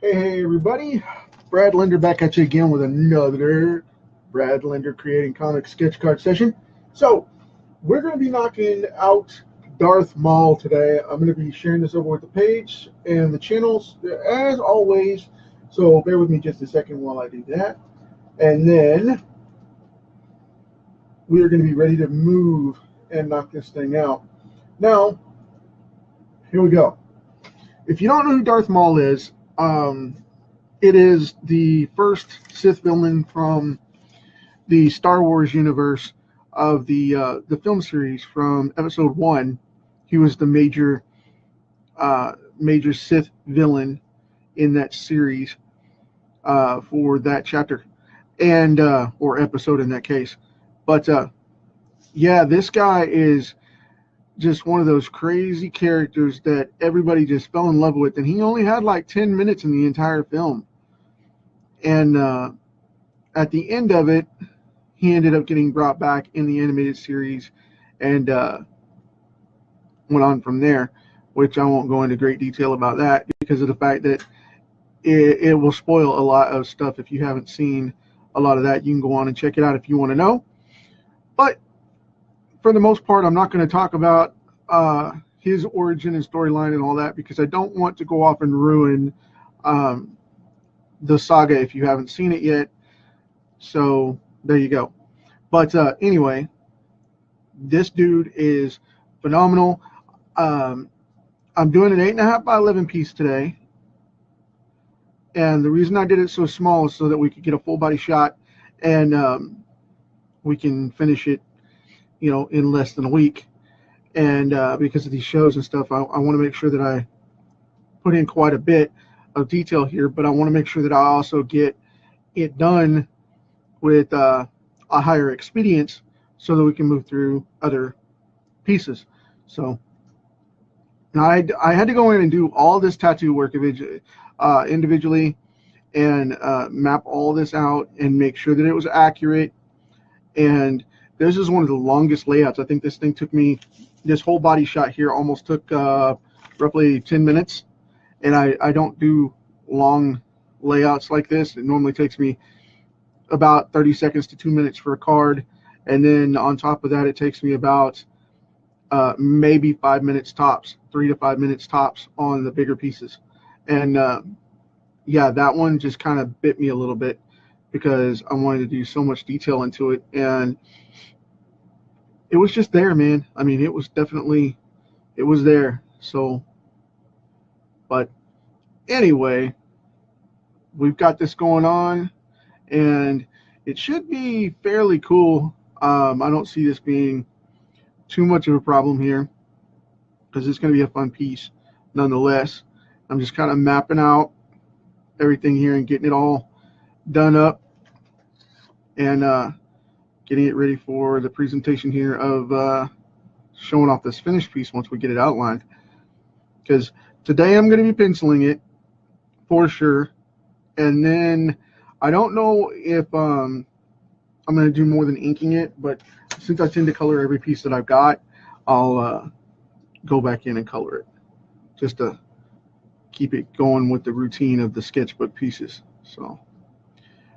Hey everybody, Brad Linder back at you again with another Brad Linder creating comic sketch card session. So we're going to be knocking out Darth Maul today. I'm going to be sharing this over with the page and the channels as always. So bear with me just a second while I do that. And then we are going to be ready to move and knock this thing out. Now, here we go. If you don't know who Darth Maul is, it is the first Sith villain from the Star Wars universe of the film series from Episode 1. He was the major Sith villain in that series for that chapter and or episode in that case. But yeah, this guy is just one of those crazy characters that everybody just fell in love with, and he only had like 10 minutes in the entire film. And at the end of it, he ended up getting brought back in the animated series and went on from there, which I won't go into great detail about that because of the fact that it will spoil a lot of stuff. If you haven't seen a lot of that, you can go on and check it out if you want to know. But for the most part, I'm not going to talk about his origin and storyline and all that because I don't want to go off and ruin the saga if you haven't seen it yet. So there you go. But anyway, this dude is phenomenal. I'm doing an 8.5 by 11 piece today. And the reason I did it so small is so that we could get a full body shot and we can finish it, in less than a week. And because of these shows and stuff, I want to make sure that I put in quite a bit of detail here, but I want to make sure that I also get it done with a higher expedience so that we can move through other pieces. So I had to go in and do all this tattoo work individually and map all this out and make sure that it was accurate. And this is one of the longest layouts. I think this thing took me, this whole body shot here almost took roughly 10 minutes. And I don't do long layouts like this. It normally takes me about 30 seconds to 2 minutes for a card. And then on top of that, it takes me about maybe 5 minutes tops, 3 to 5 minutes tops on the bigger pieces. And yeah, that one just kind of bit me a little bit because I wanted to do so much detail into it. And it was just there, man. I mean, it was there. So, but anyway, we've got this going on and it should be fairly cool. I don't see this being too much of a problem here because it's going to be a fun piece nonetheless. I'm just kind of mapping out everything here and getting it all done up and getting it ready for the presentation here of showing off this finished piece once we get it outlined. Because today I'm going to be penciling it for sure, and then I don't know if I'm going to do more than inking it, but since I tend to color every piece that I've got, I'll go back in and color it just to keep it going with the routine of the sketchbook pieces. So,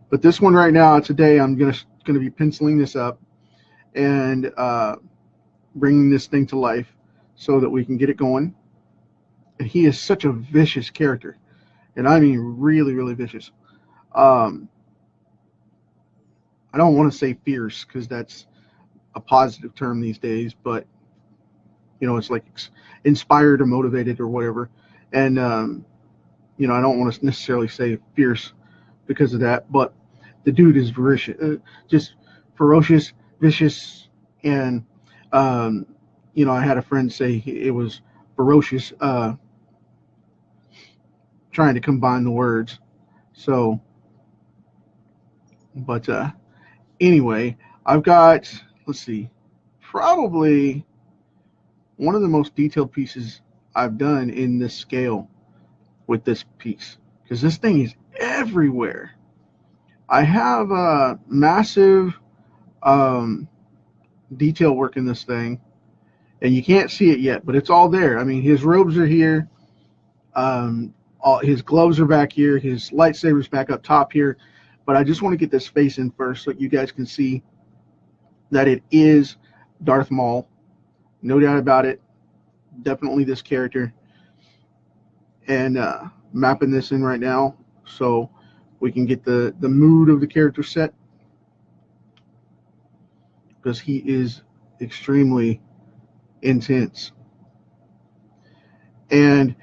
but this one right now, today, I'm going to be penciling this up and bringing this thing to life so that we can get it going. And he is such a vicious character, and I mean really, really vicious. I don't want to say fierce because that's a positive term these days, but it's like inspired or motivated or whatever. And I don't want to necessarily say fierce because of that, but the dude is just ferocious, vicious, and I had a friend say it was ferocious, trying to combine the words. So, but anyway, I've got, let's see, probably one of the most detailed pieces I've done in this scale with this piece, because this thing is everywhere. I have a massive detail work in this thing, and you can't see it yet, but it's all there. I mean, his robes are here. all his gloves are back here, his lightsaber's back up top here. But I just want to get this face in first so you guys can see that it is Darth Maul. No doubt about it. Definitely this character. And mapping this in right now so we can get the mood of the character set, because he is extremely intense. And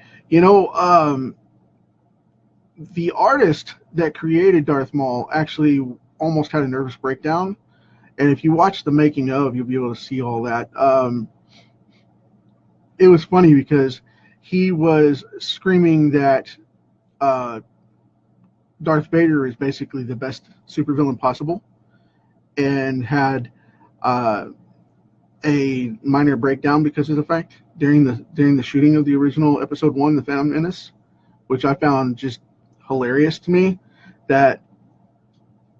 the artist that created Darth Maul actually almost had a nervous breakdown. And if you watch the making of, you'll be able to see all that. It was funny because he was screaming that Darth Vader is basically the best supervillain possible, and had a minor breakdown because of the fact during the shooting of the original Episode 1, The Phantom Menace, which I found just hilarious to me, that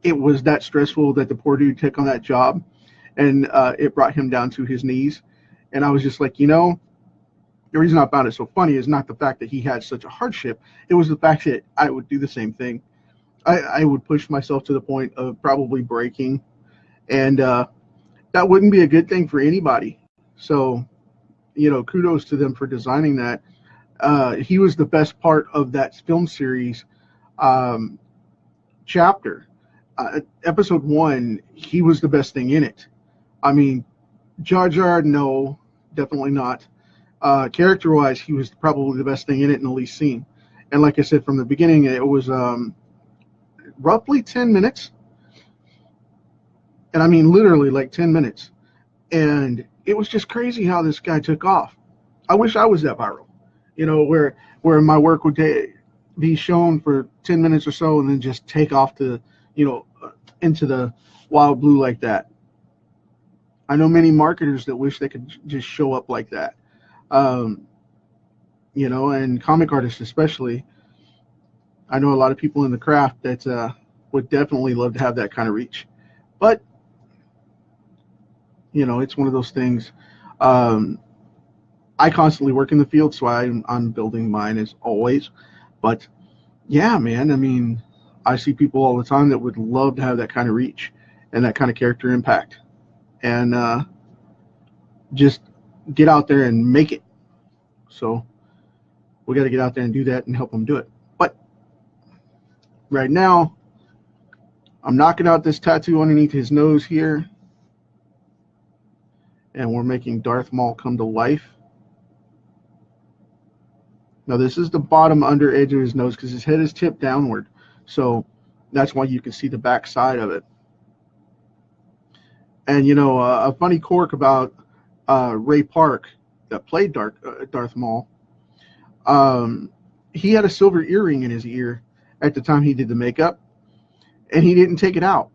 it was that stressful that the poor dude took on that job, and it brought him down to his knees. And I was just like, the reason I found it so funny is not the fact that he had such a hardship. It was the fact that I would do the same thing. I would push myself to the point of probably breaking, and that wouldn't be a good thing for anybody. So, kudos to them for designing that. He was the best part of that film series chapter. Episode 1, he was the best thing in it. I mean, Jar Jar, no, definitely not. Character-wise, he was probably the best thing in it in the least seen. And like I said from the beginning, it was roughly 10 minutes. And I mean literally like 10 minutes. And it was just crazy how this guy took off. I wish I was that viral. Where my work would be shown for 10 minutes or so and then just take off to, into the wild blue like that. I know many marketers that wish they could just show up like that. And comic artists especially. I know a lot of people in the craft that would definitely love to have that kind of reach. But, it's one of those things. I constantly work in the field, so I'm building mine as always. But, yeah, man, I mean, I see people all the time that would love to have that kind of reach and that kind of character impact. And just get out there and make it. So we got to get out there and do that and help them do it. But right now, I'm knocking out this tattoo underneath his nose here. And we're making Darth Maul come to life. Now this is the bottom under edge of his nose because his head is tipped downward. So that's why you can see the back side of it. And, a funny quirk about Ray Park that played Darth Maul, he had a silver earring in his ear at the time he did the makeup, and he didn't take it out.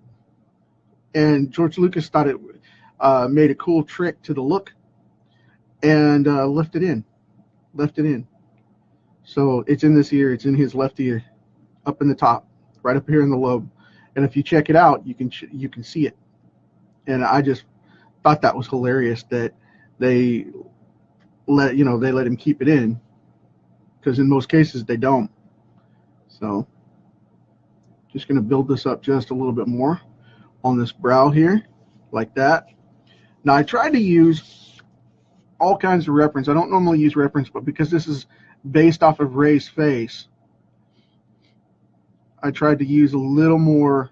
And George Lucas thought it made a cool trick to the look, and left it in. So it's in this ear. It's in his left ear, up in the top, right up here in the lobe. And if you check it out, you can see it. And I just thought that was hilarious that they let him keep it in, because in most cases they don't. So just going to build this up just a little bit more on this brow here, like that. Now I tried to use all kinds of reference. I don't normally use reference, but because this is based off of Ray's face, I tried to use a little more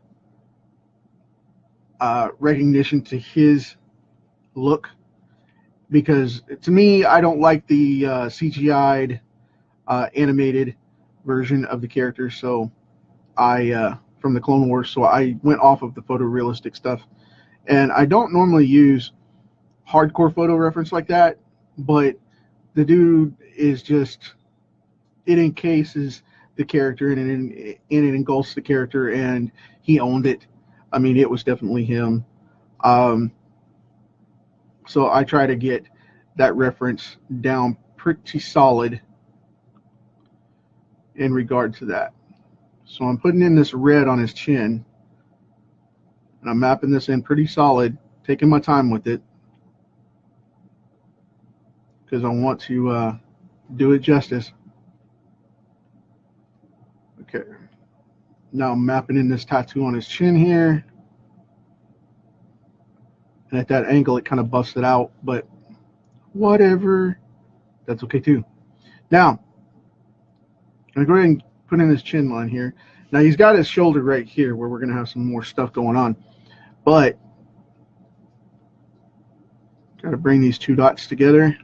recognition to his look, because to me, I don't like the CGI'd animated version of the character. So I from the Clone Wars, so I went off of the photorealistic stuff. And I don't normally use hardcore photo reference like that, but the dude is just, it encases the character and it engulfs the character, and he owned it. I mean, it was definitely him. So I try to get that reference down pretty solid in regard to that. So I'm putting in this red on his chin, and I'm mapping this in pretty solid, taking my time with it, because I want to do it justice. Okay. Now I'm mapping in this tattoo on his chin here. And at that angle, it kind of busts it out, but whatever. That's okay too. Now, I'm going to go ahead and put in his chin line here. Now, he's got his shoulder right here where we're going to have some more stuff going on. But, got to bring these two dots together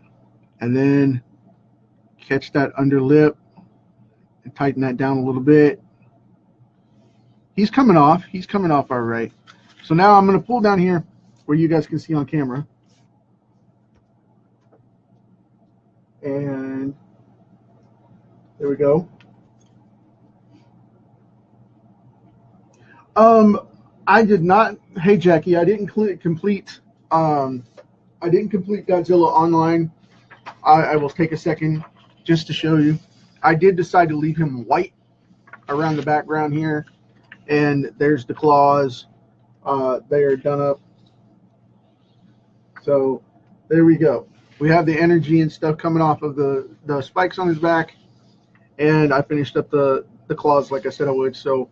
and then catch that under lip and tighten that down a little bit. He's coming off. He's coming off all right. So now I'm going to pull down here where you guys can see on camera. And there we go. I did not. Hey Jackie, I didn't complete. I didn't complete Godzilla Online. I will take a second just to show you. I did decide to leave him white around the background here, and there's the claws. They are done up. So there we go. We have the energy and stuff coming off of the spikes on his back, and I finished up the claws like I said I would. So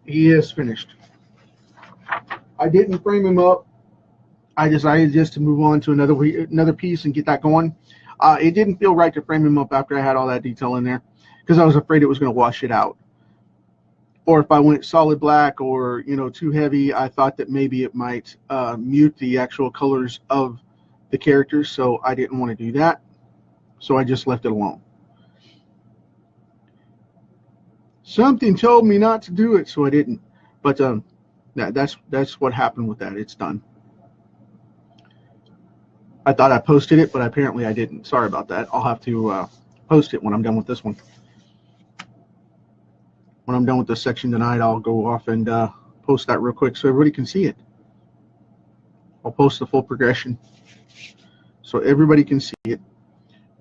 he is finished. I didn't frame him up. I decided just to move on to another piece and get that going. It didn't feel right to frame him up after I had all that detail in there because I was afraid it was going to wash it out. Or if I went solid black or too heavy, I thought that maybe it might mute the actual colors of the characters. So I didn't want to do that. So I just left it alone. Something told me not to do it, so I didn't. But that's what happened with that. It's done. I thought I posted it, but apparently I didn't. Sorry about that. I'll have to post it when I'm done with this one. When I'm done with this section tonight, I'll go off and post that real quick so everybody can see it. I'll post the full progression so everybody can see it.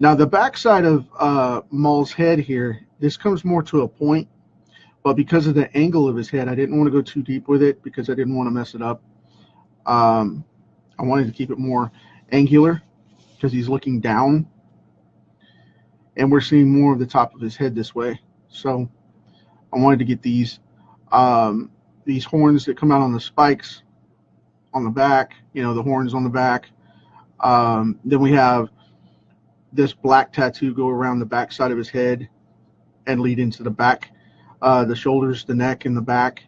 Now, the backside of Maul's head here, this comes more to a point, but because of the angle of his head, I didn't want to go too deep with it because I didn't want to mess it up. I wanted to keep it more angular because he's looking down, and we're seeing more of the top of his head this way. So I wanted to get these horns that come out on the spikes on the back, the horns on the back. Then we have this black tattoo go around the back side of his head and lead into the back, the shoulders, the neck, and the back.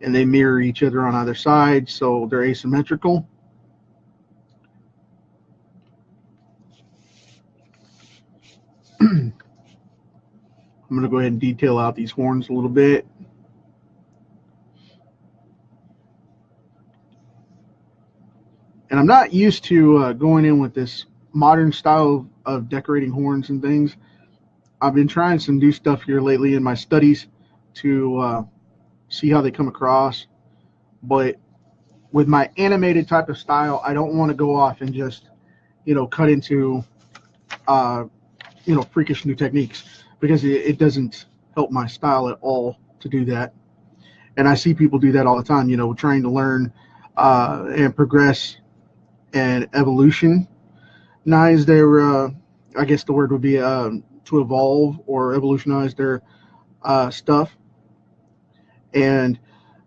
And they mirror each other on either side, so they're asymmetrical. I'm going to go ahead and detail out these horns a little bit. And I'm not used to going in with this modern style of decorating horns and things. I've been trying some new stuff here lately in my studies to see how they come across. But with my animated type of style, I don't want to go off and just, cut into, freakish new techniques, because it doesn't help my style at all to do that. And I see people do that all the time, trying to learn and progress and evolutionize their, I guess the word would be to evolve or evolutionize their stuff. And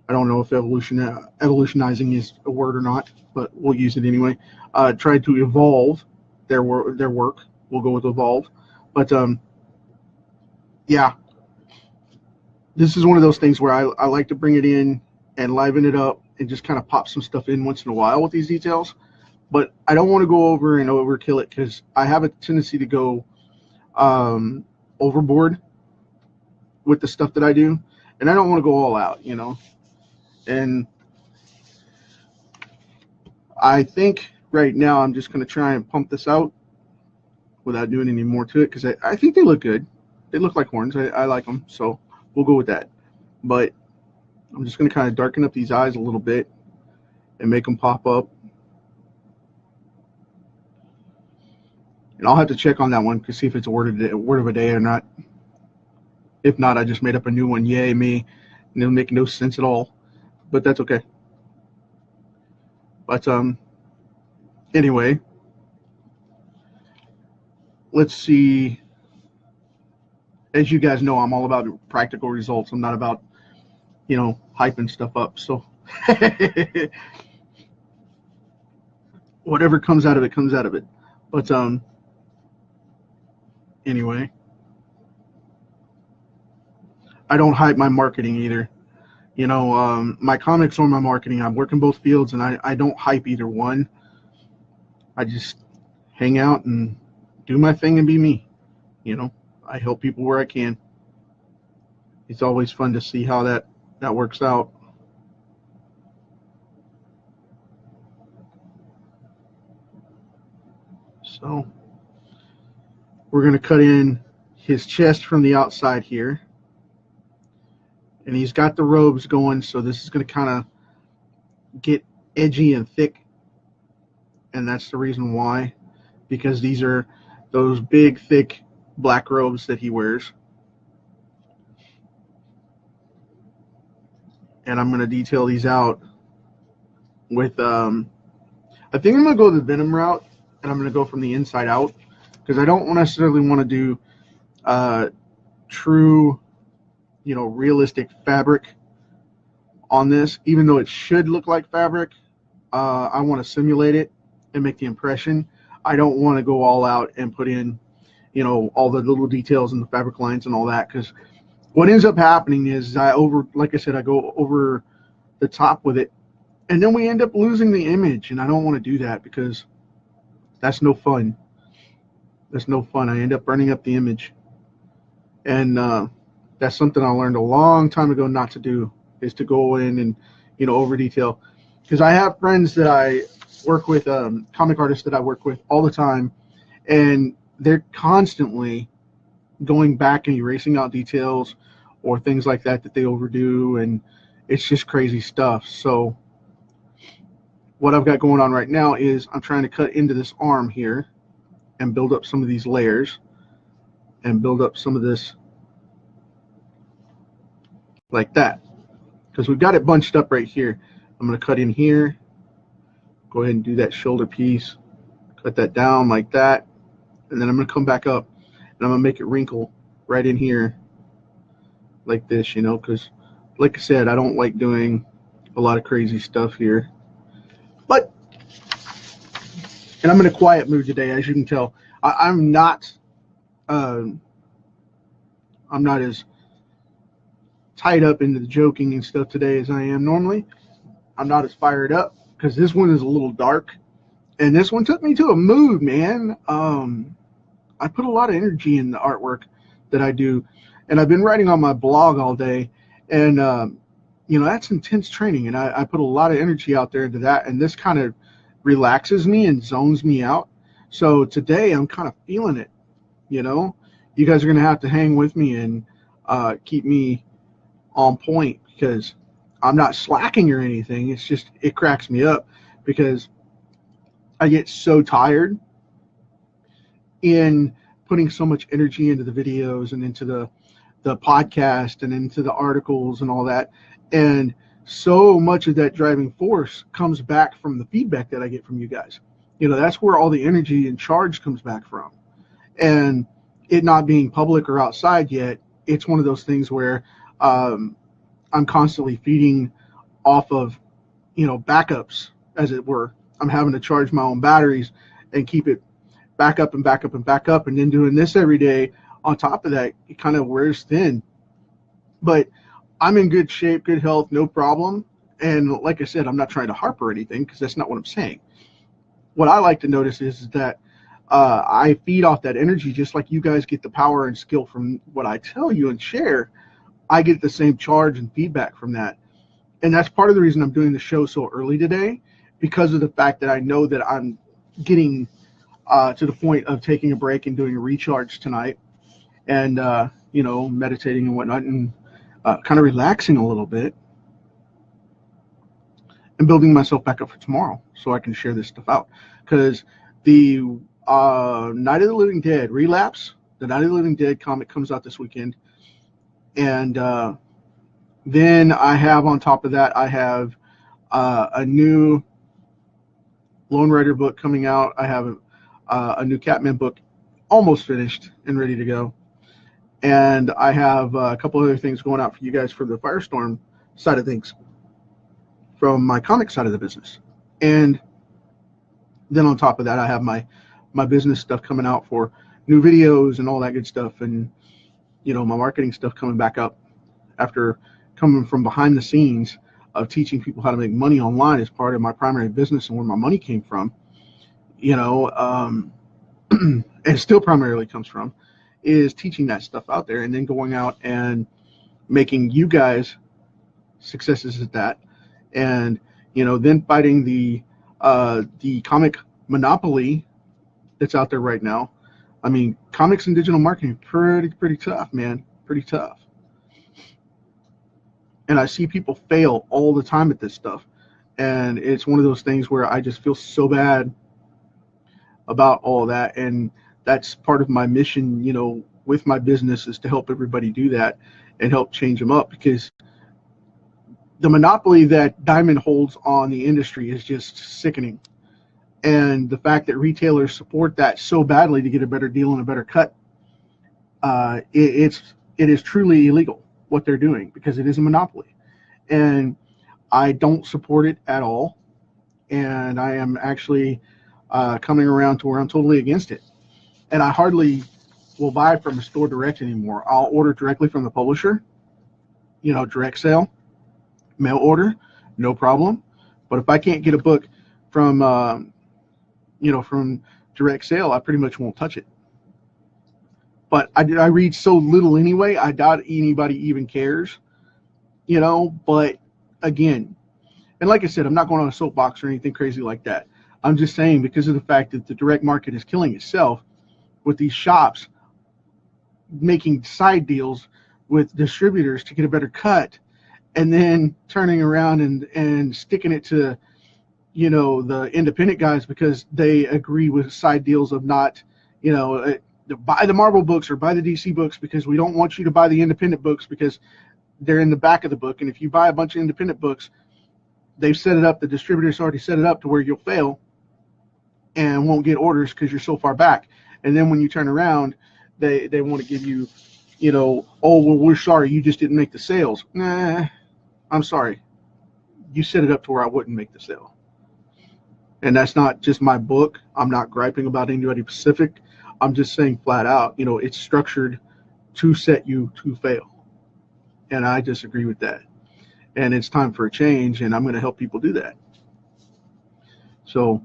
I don't know if evolutionizing is a word or not, but we'll use it anyway. Try to evolve their work. We'll go with evolve. But yeah, this is one of those things where I like to bring it in and liven it up and just kind of pop some stuff in once in a while with these details. But I don't want to go over and overkill it because I have a tendency to go overboard with the stuff that I do, and I don't want to go all out, And I think right now I'm just going to try and pump this out without doing any more to it because I think they look good. They look like horns. I like them, so we'll go with that. But I'm just going to kind of darken up these eyes a little bit and make them pop up. And I'll have to check on that one to see if it's a word of a day or not. If not, I just made up a new one. Yay, me. And it'll make no sense at all. But that's okay. But anyway, let's see. as you guys know, I'm all about practical results. I'm not about, hyping stuff up. So whatever comes out of it comes out of it. But anyway, I don't hype my marketing either. My comics or my marketing, I work in both fields, and I don't hype either one. I just hang out and do my thing and be me. I help people where I can. It's always fun to see how that works out. So we're going to cut in his chest from the outside here. And he's got the robes going, so this is going to kind of get edgy and thick. And that's the reason why, because these are those big, thick black robes that he wears. And I'm going to detail these out with, I think I'm going to go the Venom route, and I'm going to go from the inside out, because I don't necessarily want to do true, realistic fabric on this, even though it should look like fabric. I want to simulate it and make the impression. I don't want to go all out and put in, all the little details and the fabric lines and all that, because what ends up happening is like I said, I go over the top with it, and then we end up losing the image, and I don't want to do that, because that's no fun. That's no fun. I end up burning up the image. And that's something I learned a long time ago not to do, is to go in and, over detail. Because I have friends that I work with, comic artists that I work with all the time, and they're constantly going back and erasing out details or things like that they overdo, and it's just crazy stuff. So what I've got going on right now is I'm trying to cut into this arm here and build up some of these layers and build up some of this like that, because we've got it bunched up right here. I'm going to cut in here, go ahead and do that shoulder piece, cut that down like that, and then I'm going to come back up and I'm going to make it wrinkle right in here like this, because like I said, I don't like doing a lot of crazy stuff here. But, and I'm in a quiet mood today, as you can tell. I'm not as tied up into the joking and stuff today as I am normally. I'm not as fired up, because this one is a little dark, and this one took me to a mood, man. I put a lot of energy in the artwork that I do, and I've been writing on my blog all day, and that's intense training, and I put a lot of energy out there into that, and this kind of relaxes me and zones me out. So today I'm kind of feeling it. You guys are going to have to hang with me and keep me on point, because I'm not slacking or anything. It's just, it cracks me up, because I get so tired in putting so much energy into the videos and into the podcast and into the articles and all that. And so much of that driving force comes back from the feedback that I get from you guys. That's where all the energy and charge comes back from. And it not being public or outside yet, it's one of those things where I'm constantly feeding off of, backups, as it were. I'm having to charge my own batteries and keep it back up and back up and back up. And then doing this every day on top of that, it kind of wears thin. But I'm in good shape, good health, no problem. And like I said, I'm not trying to harp or anything, because that's not what I'm saying. What I like to notice is that I feed off that energy, just like you guys get the power and skill from what I tell you and share. I get the same charge and feedback from that. And that's part of the reason I'm doing the show so early today, because of the fact that I know that I'm getting to the point of taking a break and doing a recharge tonight, and meditating and whatnot, and kind of relaxing a little bit and building myself back up for tomorrow, so I can share this stuff out. Because the Night of the Living Dead Relapse, the Night of the Living Dead comic comes out this weekend, and then I have, on top of that, I have a new Lone Rider book coming out. I have a new Catman book almost finished and ready to go. And I have a couple other things going out for you guys for the Firestorm side of things from my comic side of the business. And then on top of that, I have my business stuff coming out for new videos and all that good stuff, and my marketing stuff coming back up after coming from behind the scenes of teaching people how to make money online as part of my primary business and where my money came from. And still primarily comes from, is teaching that stuff out there, and then going out and making you guys successes at that, and then fighting the comic monopoly that's out there right now. I mean, comics and digital marketing, pretty tough, man, pretty tough. And I see people fail all the time at this stuff, and it's one of those things where I just feel so bad about all that. And that's part of my mission, with my business, is to help everybody do that and help change them up, because the monopoly that Diamond holds on the industry is just sickening. And the fact that retailers support that so badly to get a better deal and a better cut, it is truly illegal what they're doing, because it is a monopoly. And I don't support it at all. And I am actually coming around to where I'm totally against it. And I hardly will buy from a store direct anymore. I'll order directly from the publisher, direct sale, mail order, no problem. But if I can't get a book from from direct sale, I pretty much won't touch it. But I read so little anyway, I doubt anybody even cares, but again, and like I said, I'm not going on a soapbox or anything crazy like that. I'm just saying, because of the fact that the direct market is killing itself with these shops making side deals with distributors to get a better cut, and then turning around and sticking it to the independent guys because they agree with side deals of not buy the Marvel books or buy the DC books, because we don't want you to buy the independent books because they're in the back of the book. And if you buy a bunch of independent books, they've set it up, the distributor's already set it up to where you'll fail and won't get orders because you're so far back. And then when you turn around, they want to give you, oh, well, we're sorry, you just didn't make the sales. Nah, I'm sorry. You set it up to where I wouldn't make the sale. And that's not just my book. I'm not griping about anybody specific. I'm just saying flat out, it's structured to set you to fail. And I disagree with that. And it's time for a change, and I'm going to help people do that. So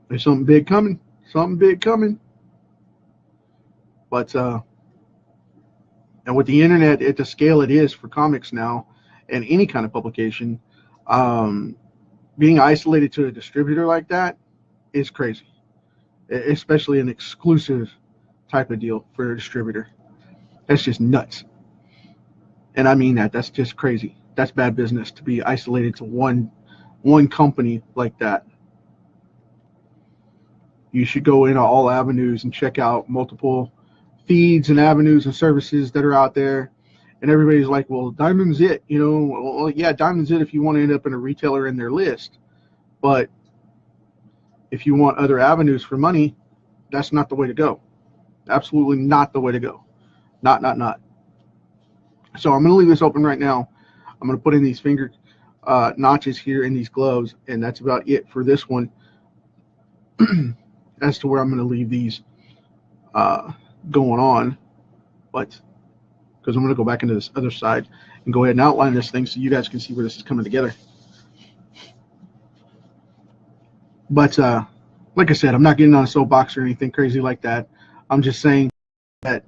there's something big coming. But and with the internet at the scale it is for comics now, and any kind of publication, being isolated to a distributor like that is crazy, especially an exclusive type of deal for a distributor. That's just nuts. And I mean that. That's just crazy. That's bad business to be isolated to one company like that. You should go into all avenues and check out multiple feeds and avenues and services that are out there. And everybody's like, well, Diamond's it. Well, yeah, Diamond's it if you want to end up in a retailer in their list. But if you want other avenues for money, that's not the way to go. Absolutely not the way to go. Not. So I'm going to leave this open right now. I'm going to put in these finger notches here in these gloves, and that's about it for this one. As to where I'm going to leave these going on. But because I'm going to go back into this other side and go ahead and outline this thing so you guys can see where this is coming together. But like I said, I'm not getting on a soapbox or anything crazy like that. I'm just saying that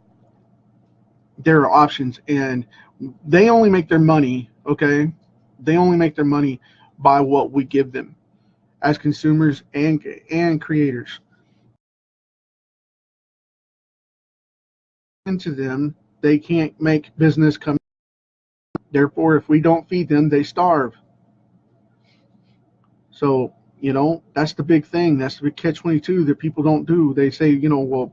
there are options, and they only make their money, okay? They only make their money by what we give them as consumers and creators. Into them, they can't make business come. Therefore, if we don't feed them, they starve. So, that's the big thing. That's the big catch-22 that people don't do. They say, well,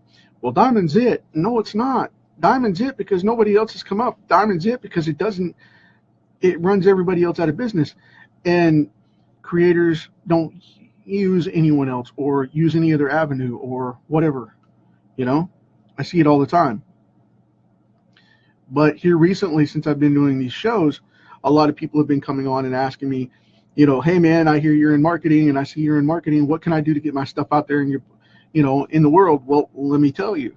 Diamond's it. No, it's not. Diamond's it because nobody else has come up. Diamond's it because it runs everybody else out of business. And creators don't use anyone else or use any other avenue or whatever. I see it all the time. But here recently, since I've been doing these shows, a lot of people have been coming on and asking me, you know, hey man, I hear you're in marketing and I see you're in marketing. What can I do to get my stuff out there in your, you know, in the world? Well, let me tell you.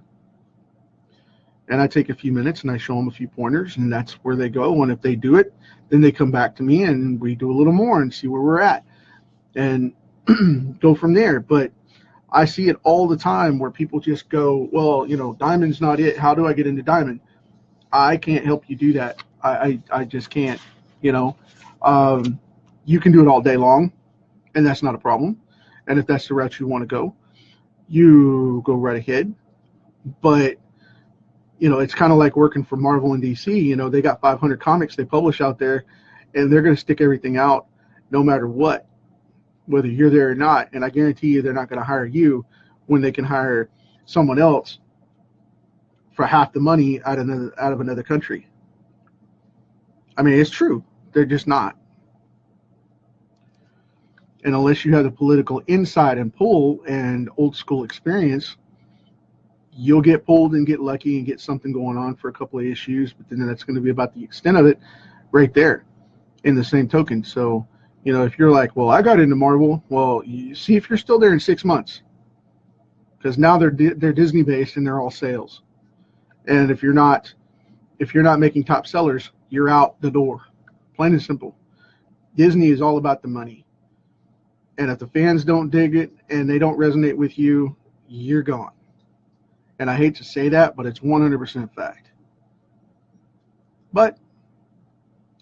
And I take a few minutes and I show them a few pointers, and that's where they go. And if they do it, then they come back to me and we do a little more and see where we're at and go from there. But I see it all the time where people just go, well, you know, diamond's not it. How do I get into diamond? I can't help you do that. I just can't, you know. You can do it all day long, and that's not a problem. And if that's the route you want to go, you go right ahead. But, you know, it's kind of like working for Marvel and DC. You know, they got 500 comics they publish out there, and they're going to stick everything out no matter what, whether you're there or not. And I guarantee you they're not going to hire you when they can hire someone else for half the money out of another country. I mean, it's true. They're just not. And unless you have the political insight and pull and old school experience, you'll get pulled and get lucky and get something going on for a couple of issues, but then that's going to be about the extent of it right there in the same token. So, you know, if you're like, well, I got into Marvel, well, you see if you're still there in 6 months, because now they're Disney based and they're all sales. And if you're not making top sellers, you're out the door. Plain and simple. Disney is all about the money. And if the fans don't dig it and they don't resonate with you, you're gone. And I hate to say that, but it's 100% fact. But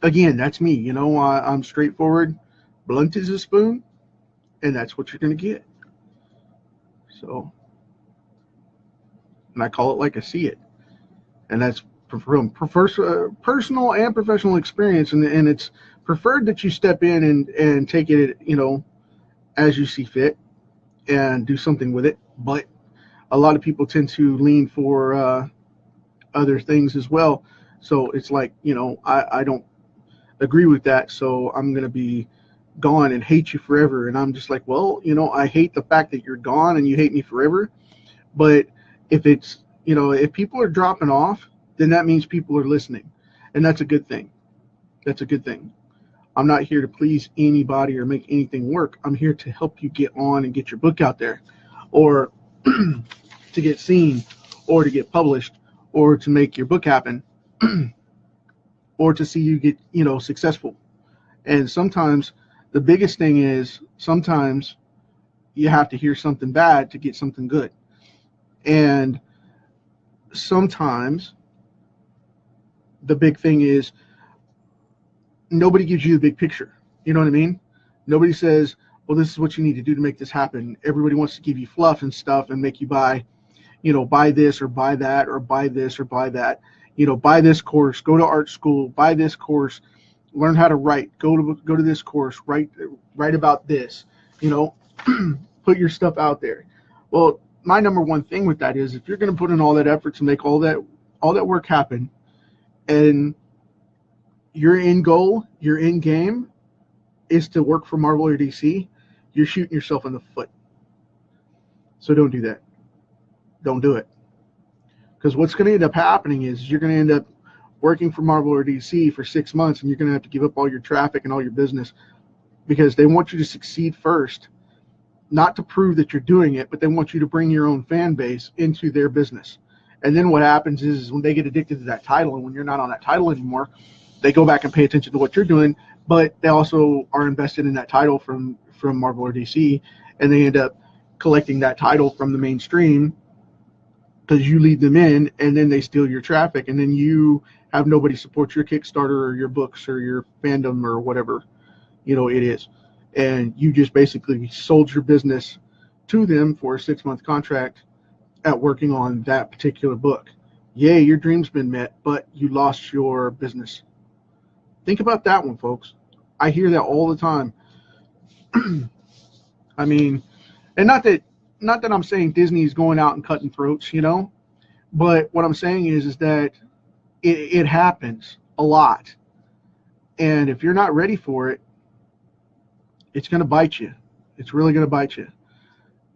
again, that's me. You know, I'm straightforward, blunt as a spoon, and that's what you're going to get. So, and I call it like I see it. And that's from personal and professional experience. And it's preferred that you step in and take it, you know, as you see fit and do something with it. But a lot of people tend to lean for other things as well. So it's like, you know, I don't agree with that. So I'm going to be gone and hate you forever. And I'm just like, well, you know, I hate the fact that you're gone and you hate me forever. But if it's, you know, if people are dropping off, then that means people are listening. And that's a good thing. That's a good thing. I'm not here to please anybody or make anything work. I'm here to help you get on and get your book out there, or to get seen, or to get published, or to make your book happen, or to see you get, you know, successful. And sometimes the biggest thing is sometimes you have to hear something bad to get something good. And sometimes the big thing is nobody gives you the big picture. You know what I mean? Nobody says, well, this is what you need to do to make this happen. Everybody wants to give you fluff and stuff and make you buy, you know, buy this or buy that or buy this or buy that. You know, buy this course, go to art school, buy this course, learn how to write, go to this course, write about this, you know, put your stuff out there. Well, my number one thing with that is if you're going to put in all that effort to make all that work happen, and your end goal, your end game is to work for Marvel or DC, you're shooting yourself in the foot. So don't do that. Don't do it. Because what's going to end up happening is you're going to end up working for Marvel or DC for 6 months, and you're going to have to give up all your traffic and all your business because they want you to succeed first, not to prove that you're doing it, but they want you to bring your own fan base into their business. And then what happens is when they get addicted to that title, and when you're not on that title anymore, they go back and pay attention to what you're doing, but they also are invested in that title from Marvel or DC, and they end up collecting that title from the mainstream because you lead them in, and then they steal your traffic, and then you have nobody support your Kickstarter or your books or your fandom or whatever, you know, it is. And you just basically sold your business to them for a 6-month contract at working on that particular book. Yay, your dream's been met, but you lost your business. Think about that one, folks. I hear that all the time. I mean, and not that I'm saying Disney is going out and cutting throats, you know, but what I'm saying is that it happens a lot. And if you're not ready for it, it's going to bite you. It's really going to bite you.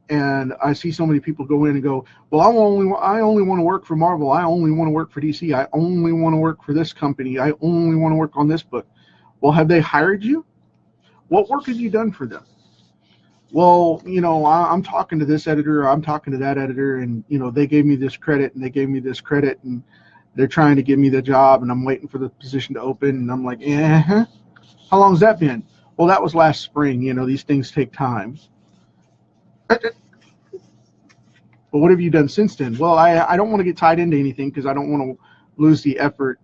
And I see so many people go in and go, well, I only want to work for Marvel. I only want to work for DC. I only want to work for this company. I only want to work on this book. Well, have they hired you? What work have you done for them? Well, I'm talking to this editor, I'm talking to that editor, and, they gave me this credit and they gave me this credit, and they're trying to give me the job, and I'm waiting for the position to open, and I'm like, how long has that been? Well, that was last spring. These things take time. But what have you done since then? Well, I don't want to get tied into anything because I don't want to lose the effort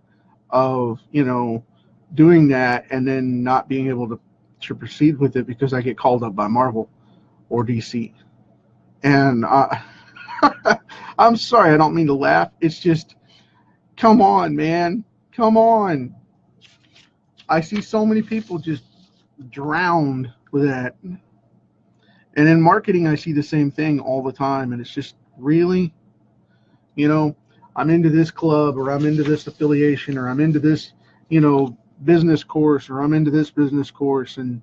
of, doing that and then not being able to proceed with it because I get called up by Marvel or DC. And I'm sorry, I don't mean to laugh. It's just, come on, man. Come on. I see so many people just drowned with that. And in marketing, I see the same thing all the time. And it's just, really? I'm into this club, or I'm into this affiliation, or I'm into this, business course, or I'm into this business course. And,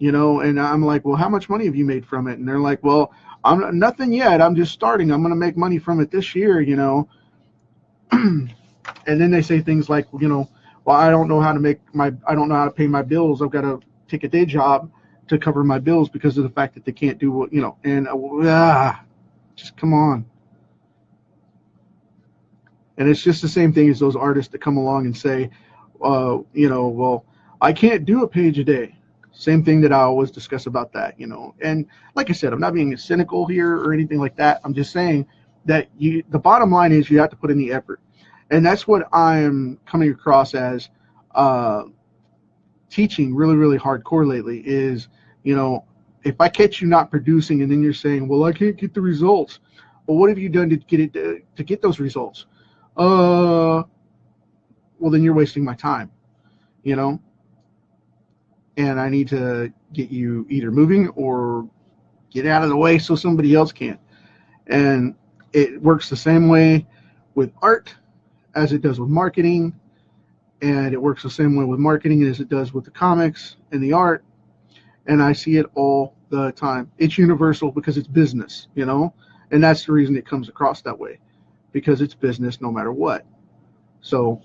and I'm like, well, how much money have you made from it? And they're like, well, I'm nothing yet. I'm just starting. I'm going to make money from it this year, And then they say things like, well, I don't know how to pay my bills. I've got to take a day job to cover my bills because of the fact that they can't do what, and just come on. And it's just the same thing as those artists that come along and say, well, I can't do a page a day. Same thing that I always discuss about that, And like I said, I'm not being cynical here or anything like that. I'm just saying that the bottom line is you have to put in the effort. And that's what I'm coming across as teaching really, really hardcore lately is, if I catch you not producing and then you're saying, well, I can't get the results. Well, what have you done to get those results? Well, then you're wasting my time, and I need to get you either moving or get out of the way so somebody else can. And it works the same way with art as it does with marketing, and it works the same way with marketing as it does with the comics and the art. And I see it all the time. It's universal because it's business, and that's the reason it comes across that way, because it's business no matter what. So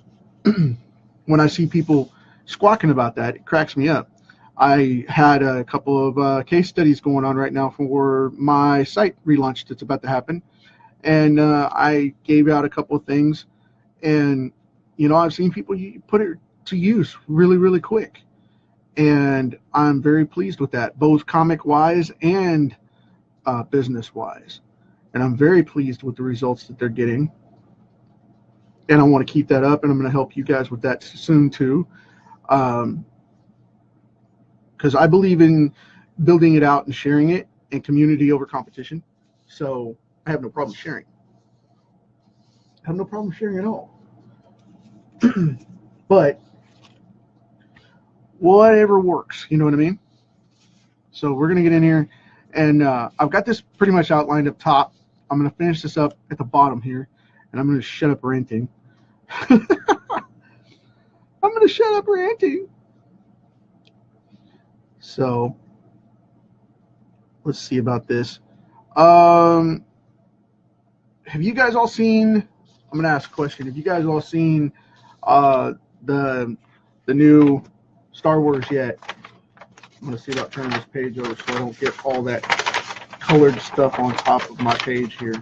when I see people squawking about that, it cracks me up. I had a couple of case studies going on right now for my site relaunch that's about to happen, and I gave out a couple of things, and I've seen people put it to use really, really quick, and I'm very pleased with that, both comic-wise and business-wise, and I'm very pleased with the results that they're getting, and I want to keep that up, and I'm going to help you guys with that soon too. Because I believe in building it out and sharing it, and community over competition. So I have no problem sharing. I have no problem sharing at all. But whatever works, you know what I mean? So we're going to get in here, and I've got this pretty much outlined up top. I'm going to finish this up at the bottom here, and I'm going to shut up ranting. I'm going to shut up ranting. So let's see about this. Have you guys all seen, I'm going to ask a question. Have you guys all seen the new Star Wars yet? I'm going to see about turning this page over so I don't get all that colored stuff on top of my page here.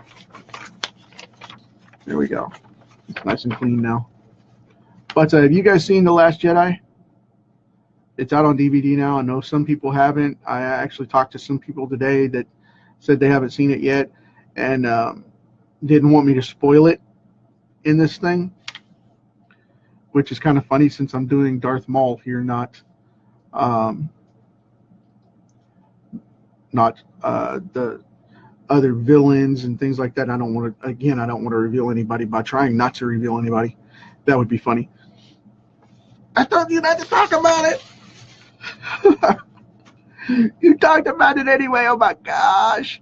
There we go. It's nice and clean now. But have you guys seen The Last Jedi? It's out on DVD now. I know some people haven't. I actually talked to some people today that said they haven't seen it yet and didn't want me to spoil it in this thing, which is kind of funny since I'm doing Darth Maul here, not the other villains and things like that. I don't want to reveal anybody by trying not to reveal anybody. That would be funny. I told you not to talk about it. You talked about it anyway. Oh my gosh.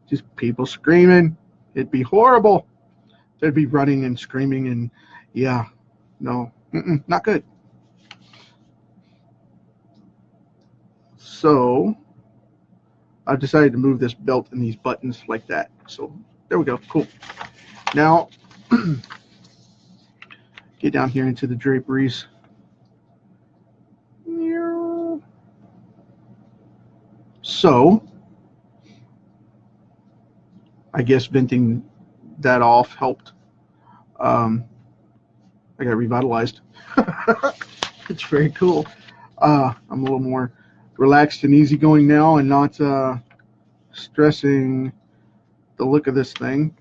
Just people screaming. It'd be horrible. They'd be running and screaming, and yeah, no, not good. So I've decided to move this belt and these buttons like that. So there we go. Cool. Now, get down here into the draperies. So, I guess venting that off helped. I got revitalized. It's very cool. I'm a little more relaxed and easygoing now and not stressing the look of this thing.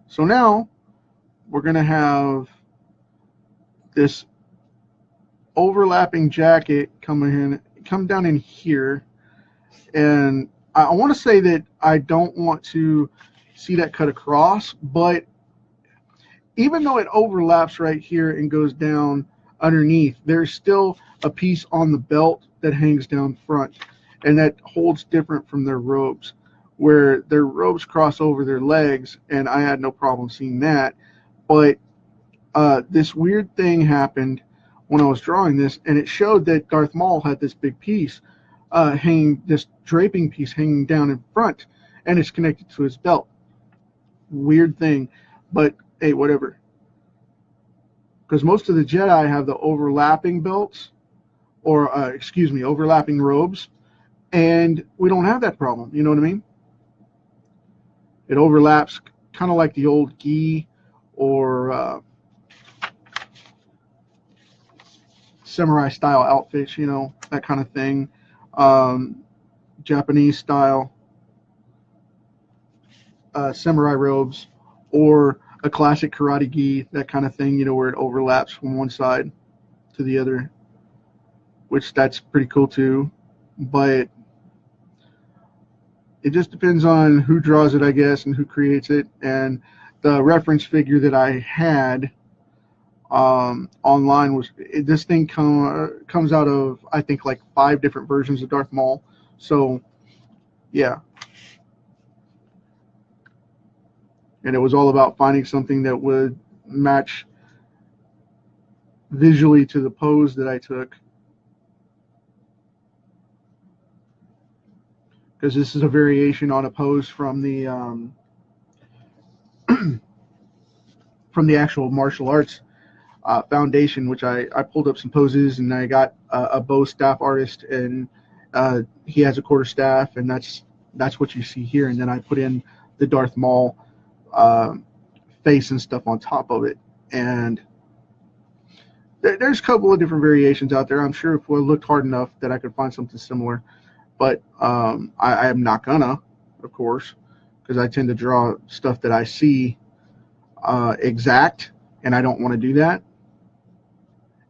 So now we're going to have this overlapping jacket come down in here. And I want to say that I don't want to see that cut across, but even though it overlaps right here and goes down underneath, there's still a piece on the belt that hangs down front, and that holds different from their robes, where their robes cross over their legs, and I had no problem seeing that. But this weird thing happened when I was drawing this, and it showed that Darth Maul had this big piece hanging, this draping piece hanging down in front, and it's connected to his belt. Weird thing, but hey, whatever. Because most of the Jedi have the overlapping belts, or overlapping robes, and we don't have that problem. You know what I mean? It overlaps kind of like the old gi or samurai style outfits, you know, that kind of thing. Japanese style samurai robes, or a classic karate gi, that kind of thing, you know, where it overlaps from one side to the other, which that's pretty cool too. But it just depends on who draws it, I guess, and who creates it. And the reference figure that I had online was, this thing comes out of, I think, like 5 different versions of Darth Maul. So yeah, and it was all about finding something that would match visually to the pose that I took, because this is a variation on a pose from the from the actual martial arts foundation, which I pulled up some poses, and I got a bow staff artist, and he has a quarterstaff, and that's what you see here. And then I put in the Darth Maul face and stuff on top of it. And there's a couple of different variations out there. I'm sure if we looked hard enough that I could find something similar, but I am not gonna, of course, because I tend to draw stuff that I see exact, and I don't want to do that.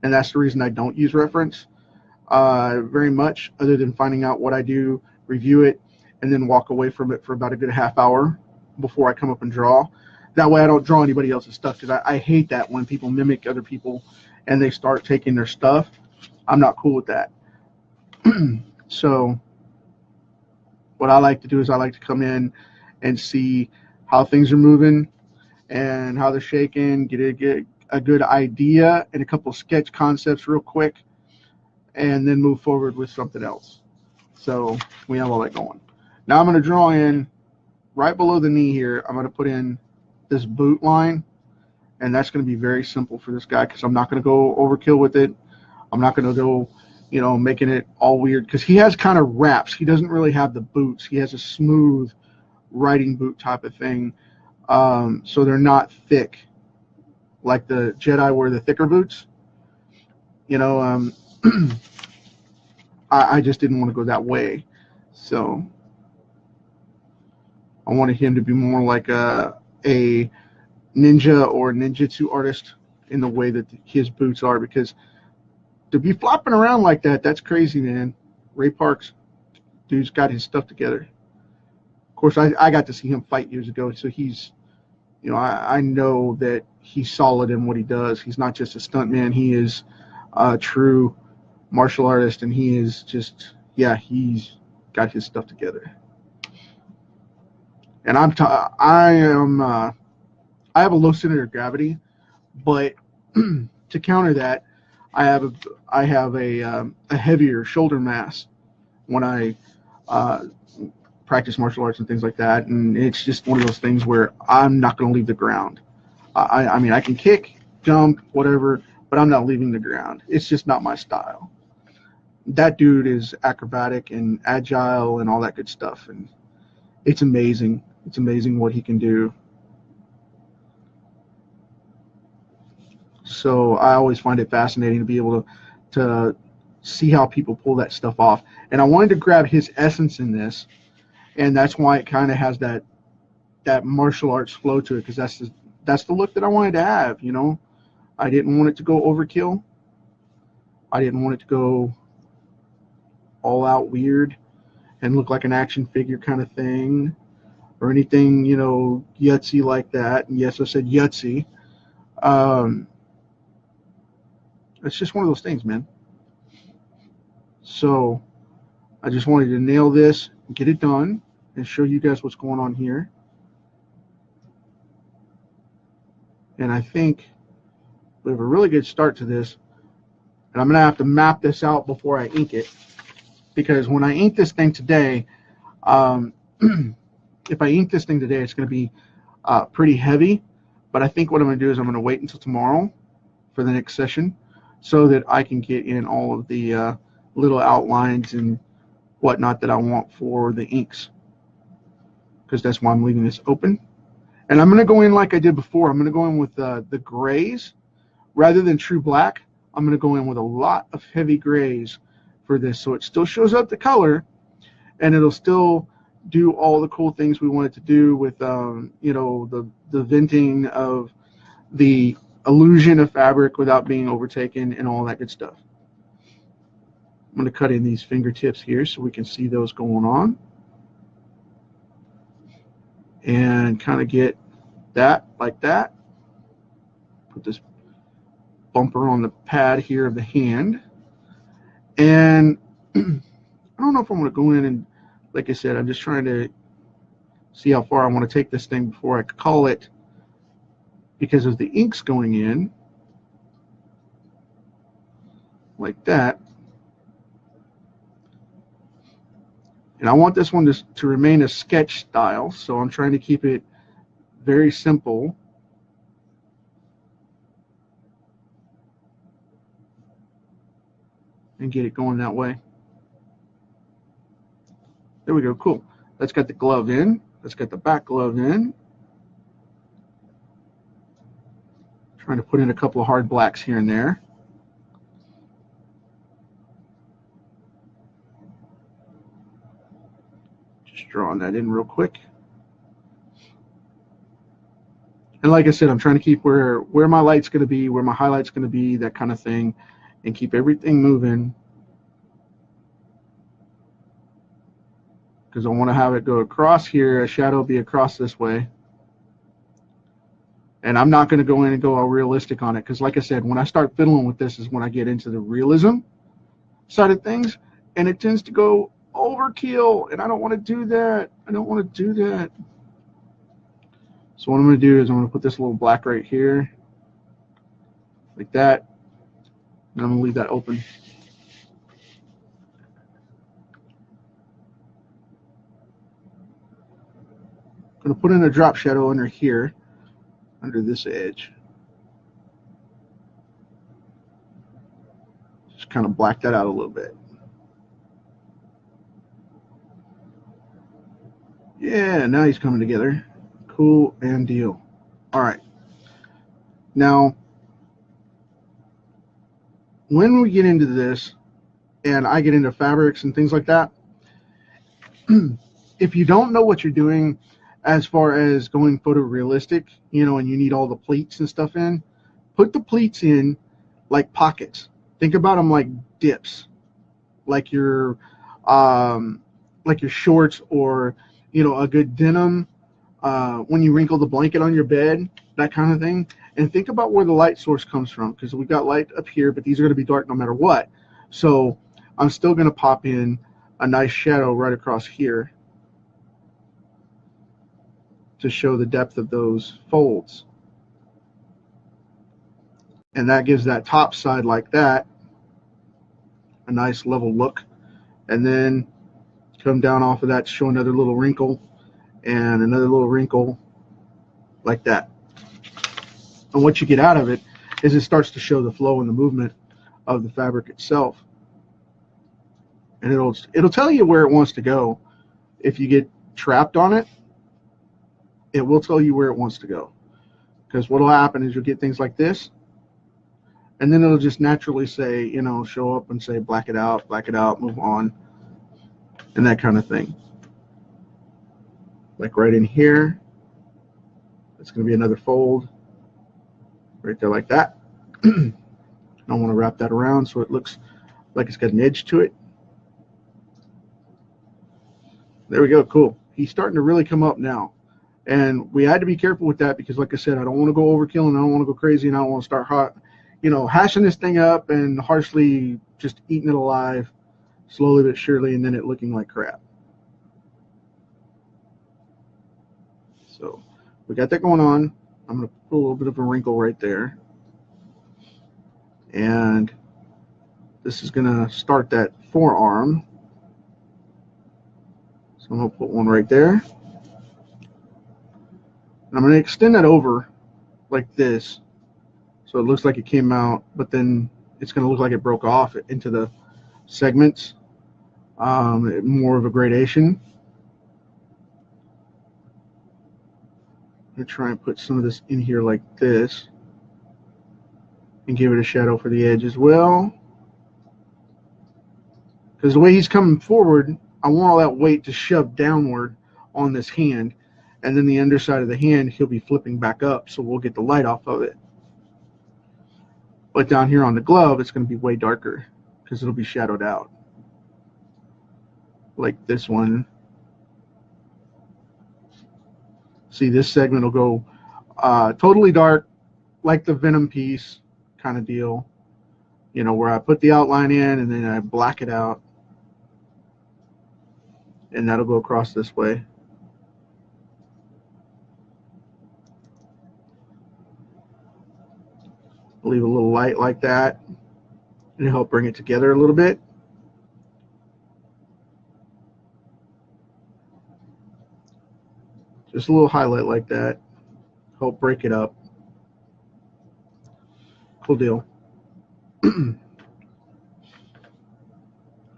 And that's the reason I don't use reference very much, other than finding out what I do, review it, and then walk away from it for about a good half hour before I come up and draw. That way I don't draw anybody else's stuff, because I hate that when people mimic other people and they start taking their stuff. I'm not cool with that. So what I like to do is I like to come in and see how things are moving and how they're shaking, get a good idea and a couple sketch concepts real quick, and then move forward with something else. So we have all that going. Now I'm going to draw in right below the knee here. I'm going to put in this boot line, and that's going to be very simple for this guy, because I'm not going to go overkill with it. I'm not going to go, you know, making it all weird, because he has kind of wraps. He doesn't really have the boots. He has a smooth riding boot type of thing, so they're not thick like the Jedi wear the thicker boots. You know, I just didn't want to go that way, so I wanted him to be more like a ninja or ninjutsu artist in the way that his boots are, because to be flopping around like that, that's crazy, man. Ray Park's dude's got his stuff together. Of course, I got to see him fight years ago, so he's, you know, I know that he's solid in what he does. He's not just a stuntman. He is a true martial artist, and he is just, yeah, he's got his stuff together. And I have a low center of gravity, but to counter that, I have a heavier shoulder mass when I uh, practice martial arts and things like that, and it's just one of those things where I'm not going to leave the ground. I mean, I can kick, jump, whatever, but I'm not leaving the ground. It's just not my style. That dude is acrobatic and agile and all that good stuff, and it's amazing. It's amazing what he can do. So I always find it fascinating to be able to see how people pull that stuff off. And I wanted to grab his essence in this, and that's why it kind of has that martial arts flow to it, because that's the look that I wanted to have. You know, I didn't want it to go overkill. I didn't want it to go all out weird and look like an action figure kind of thing or anything, you know, yutzy like that. And yes, I said yutzy. It's just one of those things, man. So I just wanted to nail this, get it done, and show you guys what's going on here. And I think we have a really good start to this. And I'm going to have to map this out before I ink it, because when I ink this thing today, if I ink this thing today, it's going to be pretty heavy. But I think what I'm going to do is I'm going to wait until tomorrow for the next session so that I can get in all of the little outlines and whatnot that I want for the inks, because that's why I'm leaving this open. And I'm going to go in like I did before. I'm going to go in with the grays rather than true black. I'm going to go in with a lot of heavy grays for this, so it still shows up the color, and it'll still do all the cool things we want it to do with, you know, the venting of the illusion of fabric without being overtaken and all that good stuff. I'm going to cut in these fingertips here so we can see those going on, and kind of get that like that. Put this bumper on the pad here of the hand, and I don't know if I'm going to go in and, like I said, I'm just trying to see how far I want to take this thing before I call it, because of the inks going in like that. And I want this one to remain a sketch style, so I'm trying to keep it very simple. And get it going that way. There we go, cool. That's got the glove in. Let's get the back glove in. Trying to put in a couple of hard blacks here and there. Just drawing that in real quick. And like I said, I'm trying to keep where my light's going to be, where my highlight's going to be, that kind of thing, and keep everything moving, because I want to have it go across here, a shadow be across this way. And I'm not going to go in and go all realistic on it, because like I said, when I start fiddling with this is when I get into the realism side of things, and it tends to go overkill, and I don't want to do that. I don't want to do that. So what I'm going to do is I'm going to put this little black right here, like that, and I'm going to leave that open. I'm going to put in a drop shadow under here, under this edge. Just kind of black that out a little bit. Yeah, now he's coming together. Cool and deal. All right. Now, when we get into this, and I get into fabrics and things like that, if you don't know what you're doing as far as going photorealistic, you know, and you need all the pleats and stuff in, put the pleats in like pockets. Think about them like dips, like your shorts, or, you know, a good denim, when you wrinkle the blanket on your bed, that kind of thing. And think about where the light source comes from, because we got light up here, but these are going to be dark no matter what. So I'm still going to pop in a nice shadow right across here to show the depth of those folds. And that gives that top side like that a nice level look. And then come down off of that to show another little wrinkle and another little wrinkle like that. And what you get out of it is it starts to show the flow and the movement of the fabric itself. And it'll tell you where it wants to go. If you get trapped on it, it will tell you where it wants to go. Because what will happen is you'll get things like this, and then it'll just naturally say, you know, show up and say black it out, move on, and that kind of thing. Like right in here, it's going to be another fold right there like that. I want to wrap that around so it looks like it's got an edge to it. There we go, cool. He's starting to really come up now. And we had to be careful with that because, like I said, I don't want to go overkill and I don't want to go crazy and I don't want to start hashing this thing up and harshly just eating it alive, slowly but surely, and then it looking like crap. So we got that going on. I'm going to put a little bit of a wrinkle right there. And this is going to start that forearm. So I'm going to put one right there. And I'm going to extend that over like this. So it looks like it came out, but then it's going to look like it broke off into the segments. More of a gradation. I'm going to try and put some of this in here like this and give it a shadow for the edge as well. Because the way he's coming forward, I want all that weight to shove downward on this hand, and then the underside of the hand he'll be flipping back up, so we'll get the light off of it. But down here on the glove, it's going to be way darker because it'll be shadowed out. Like this one. See, this segment will go totally dark, like the Venom piece kind of deal. You know, where I put the outline in and then I black it out. And that'll go across this way. Leave a little light like that. It'll help bring it together a little bit. Just a little highlight like that. Help break it up. Cool deal. And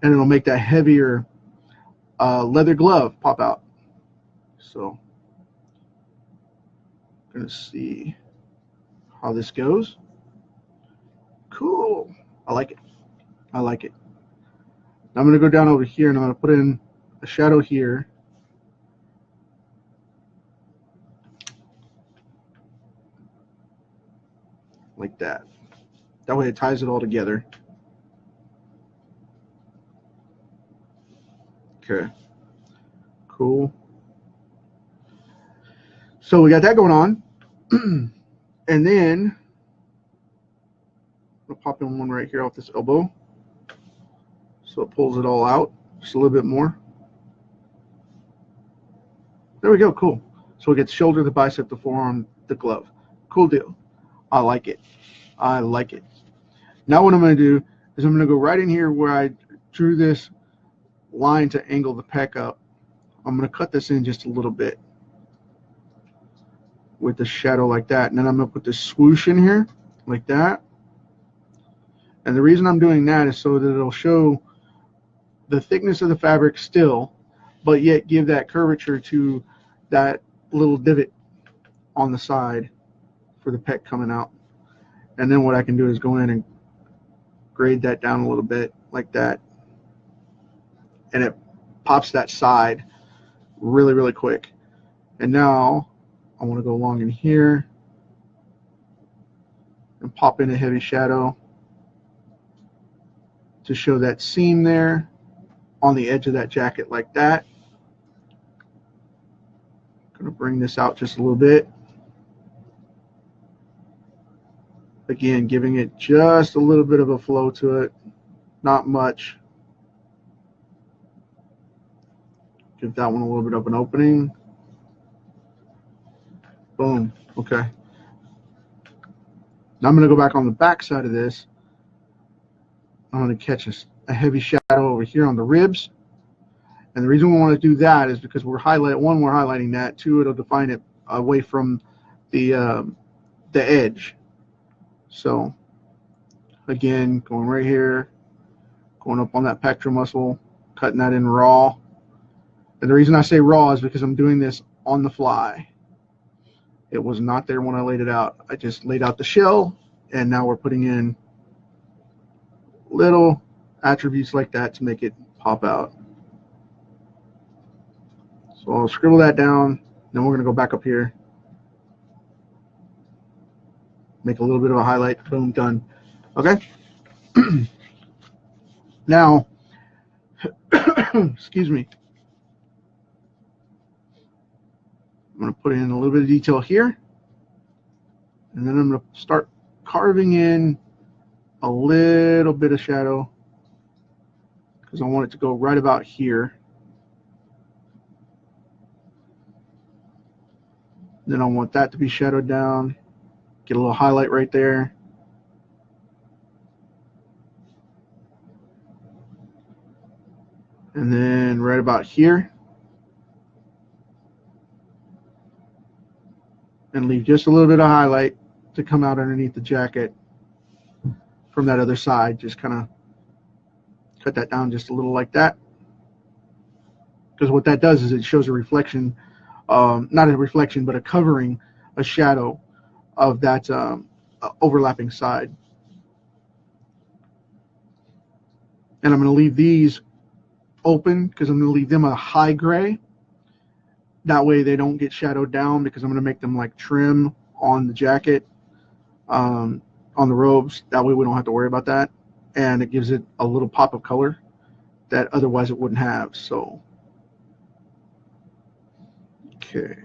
it'll make that heavier leather glove pop out. So, gonna see how this goes. Cool. I like it. I like it. Now I'm gonna go down over here and I'm gonna put in a shadow here. Like that. That way it ties it all together. Okay. Cool. So we got that going on. And then I'll pop in one right here off this elbow. So it pulls it all out just a little bit more. There we go. Cool. So we get the shoulder, the bicep, the forearm, the glove. Cool deal. I like it. I like it. Now what I'm going to do is I'm going to go right in here where I drew this line to angle the pec up. I'm going to cut this in just a little bit with the shadow like that. And then I'm going to put this swoosh in here like that. And the reason I'm doing that is so that it'll show the thickness of the fabric still, but yet give that curvature to that little divot on the side for the pec coming out. And then what I can do is go in and grade that down a little bit like that. And it pops that side really, really quick. And now I want to go along in here and pop in a heavy shadow to show that seam there on the edge of that jacket like that. I'm going to bring this out just a little bit. Again, giving it just a little bit of a flow to it, not much. Give that one a little bit of an opening. Boom. Okay. Now I'm going to go back on the back side of this. I'm going to catch a heavy shadow over here on the ribs. And the reason we want to do that is because we're highlighting that. Two, it'll define it away from the edge. So again, going right here, going up on that pectoral muscle, cutting that in raw. And the reason I say raw is because I'm doing this on the fly. It was not there when I laid it out. I just laid out the shell, and now we're putting in little attributes like that to make it pop out. So I'll scribble that down, then we're going to go back up here, make a little bit of a highlight, boom, done. Okay? Now, excuse me, I'm going to put in a little bit of detail here, and then I'm going to start carving in a little bit of shadow because I want it to go right about here. Then I want that to be shadowed down, get a little highlight right there. And then right about here. And leave just a little bit of highlight to come out underneath the jacket from that other side. Just kind of cut that down just a little like that. Because what that does is it shows a reflection, not a reflection, but a covering, a shadow of that overlapping side. And I'm going to leave these open because I'm going to leave them a high gray. That way they don't get shadowed down because I'm going to make them like trim on the jacket, on the robes. That way we don't have to worry about that. And it gives it a little pop of color that otherwise it wouldn't have. So, okay.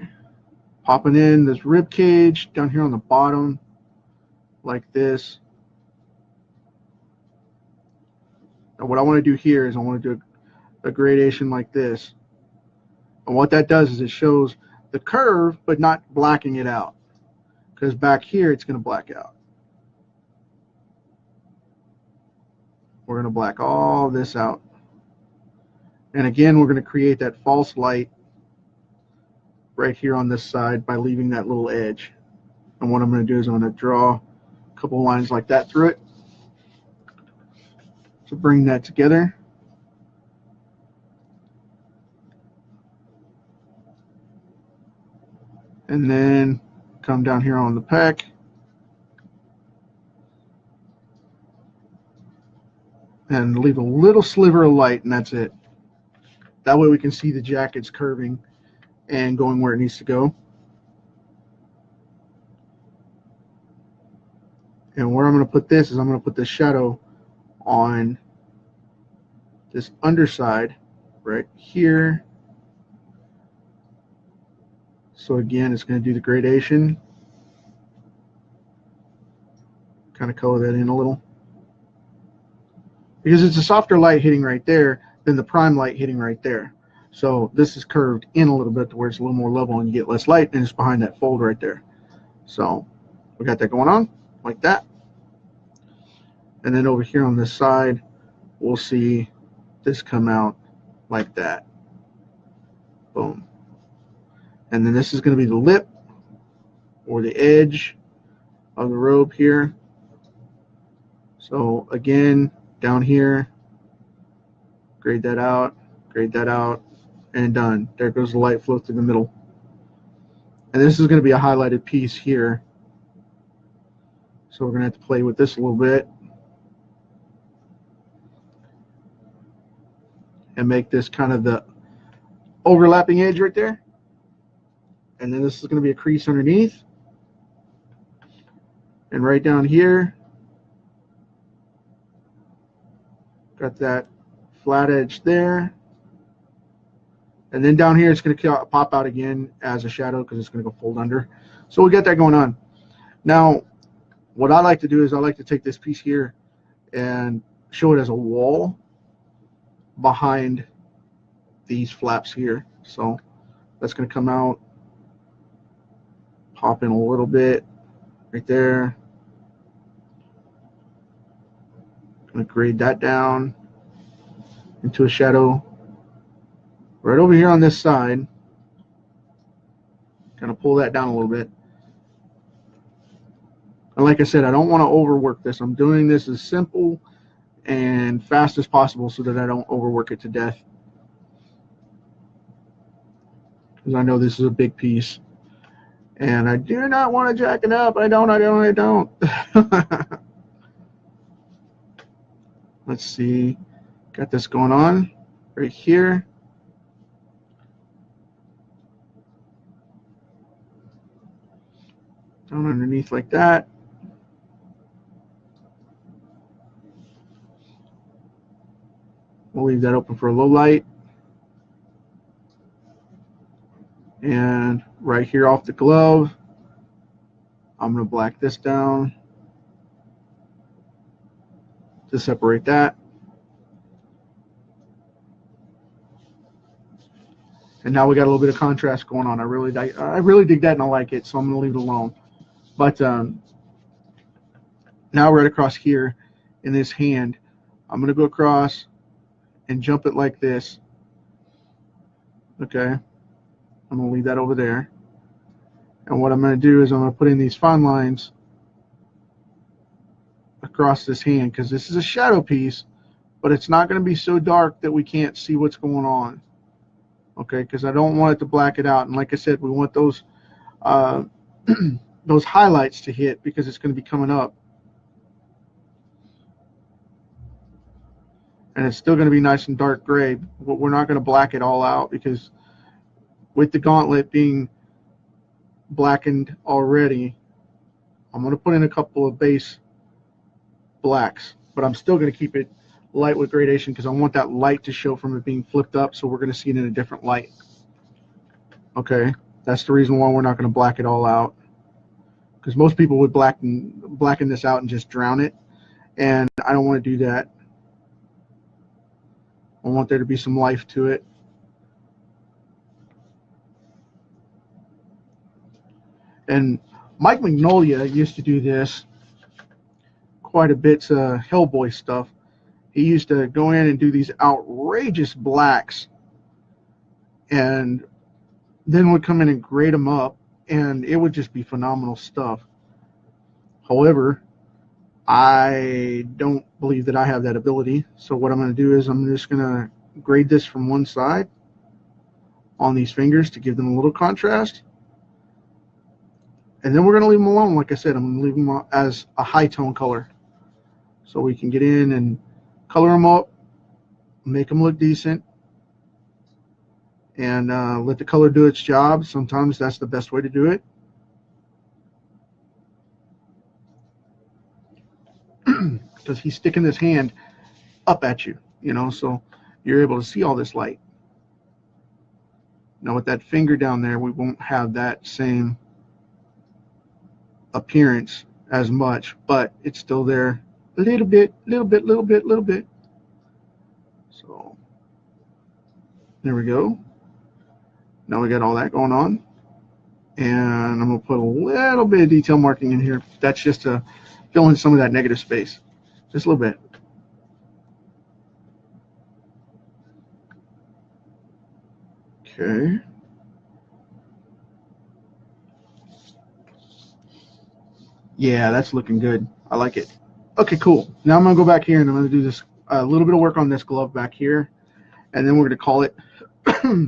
Popping in this rib cage down here on the bottom like this. And what I want to do here is I want to do a gradation like this. And what that does is it shows the curve, but not blacking it out. Because back here, it's going to black out. We're going to black all this out. And again, we're going to create that false light right here on this side by leaving that little edge. And what I'm going to do is I'm going to draw a couple lines like that through it to bring that together. And then come down here on the pec. And leave a little sliver of light, and that's it. That way we can see the jacket's curving and going where it needs to go. And where I'm going to put this is I'm going to put the shadow on this underside right here. So again, it's going to do the gradation. Kind of color that in a little. Because it's a softer light hitting right there than the prime light hitting right there. So this is curved in a little bit to where it's a little more level and you get less light, and it's behind that fold right there. So we got that going on like that. And then over here on this side, we'll see this come out like that. Boom. And then this is going to be the lip or the edge of the robe here. So again, down here, grade that out, and done. There goes the light flow through the middle. And this is going to be a highlighted piece here. So we're going to have to play with this a little bit and make this kind of the overlapping edge right there. And then this is going to be a crease underneath. And right down here, got that flat edge there. And then down here, it's going to pop out again as a shadow because it's going to go fold under. So we got that going on. Now, what I like to do is I like to take this piece here and show it as a wall behind these flaps here. So that's going to come out, pop in a little bit right there. Going to grade that down into a shadow. right over here on this side. Kind of pull that down a little bit. And like I said, I don't want to overwork this. I'm doing this as simple and fast as possible so that I don't overwork it to death. Because I know this is a big piece. And I do not want to jack it up. I don't. Let's see. Got this going on right here. Down underneath like that. We'll leave that open for a low light. And right here off the glove, I'm going to black this down to separate that. And now we got a little bit of contrast going on. I really dig that and I like it, so I'm going to leave it alone. But now right across here in this hand, I'm going to go across and jump it like this. Okay. I'm going to leave that over there. And what I'm going to do is I'm going to put in these fine lines across this hand because this is a shadow piece, but it's not going to be so dark that we can't see what's going on. Okay, because I don't want it to black it out. And like I said, we want those those highlights to hit because it's going to be coming up. And it's still going to be nice and dark gray, but we're not going to black it all out because with the gauntlet being blackened already, I'm going to put in a couple of base blacks, but I'm still going to keep it light with gradation because I want that light to show from it being flipped up, so we're going to see it in a different light. Okay, that's the reason why we're not going to black it all out, because most people would blacken this out and just drown it, and I don't want to do that. I want there to be some life to it. And Mike Mignola used to do this quite a bit, Hellboy stuff. He used to go in and do these outrageous blacks and then would come in and grade them up, and it would just be phenomenal stuff. However, I don't believe that I have that ability, so what I'm going to do is I'm just going to grade this from one side on these fingers to give them a little contrast. And then we're going to leave them alone. Like I said, I'm going to leave them as a high tone color. So we can get in and color them up, make them look decent, and let the color do its job. Sometimes that's the best way to do it. Because he's sticking his hand up at you, you know, so you're able to see all this light. Now with that finger down there, we won't have that same appearance as much, but it's still there a little bit. So there we go. Now we got all that going on, and I'm going to put a little bit of detail marking in here. That's just to fill in some of that negative space, just a little bit. Okay. Yeah, that's looking good. I like it. Okay, cool. Now I'm going to go back here and I'm going to do this a little bit of work on this glove back here, and then we're going to call it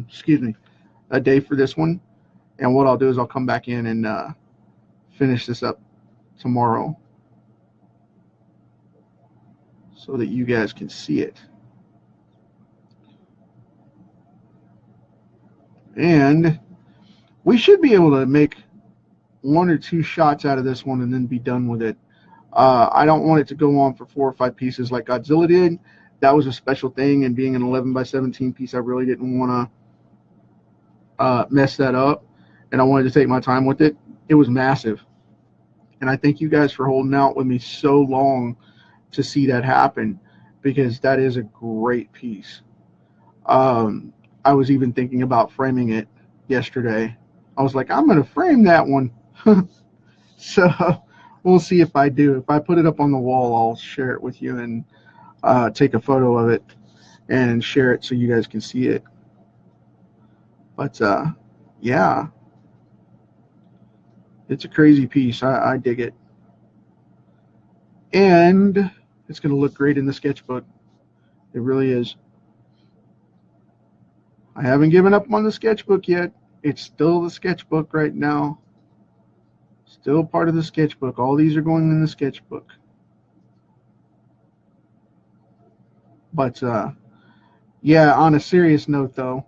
excuse me, a day for this one. And what I'll do is I'll come back in and finish this up tomorrow so that you guys can see it. And we should be able to make one or two shots out of this one and then be done with it. I don't want it to go on for 4 or 5 pieces like Godzilla did. That was a special thing, and being an 11x17 piece, I really didn't want to mess that up, and I wanted to take my time with it. It was massive, and I thank you guys for holding out with me so long to see that happen, because that is a great piece. I was even thinking about framing it yesterday. I was like, I'm going to frame that one. So we'll see if I do. If I put it up on the wall, I'll share it with you and take a photo of it and share it so you guys can see it. But yeah, it's a crazy piece. I dig it. And it's going to look great in the sketchbook. It really is. I haven't given up on the sketchbook yet. It's still the sketchbook right now. Still part of the sketchbook. All these are going in the sketchbook. But yeah, on a serious note though,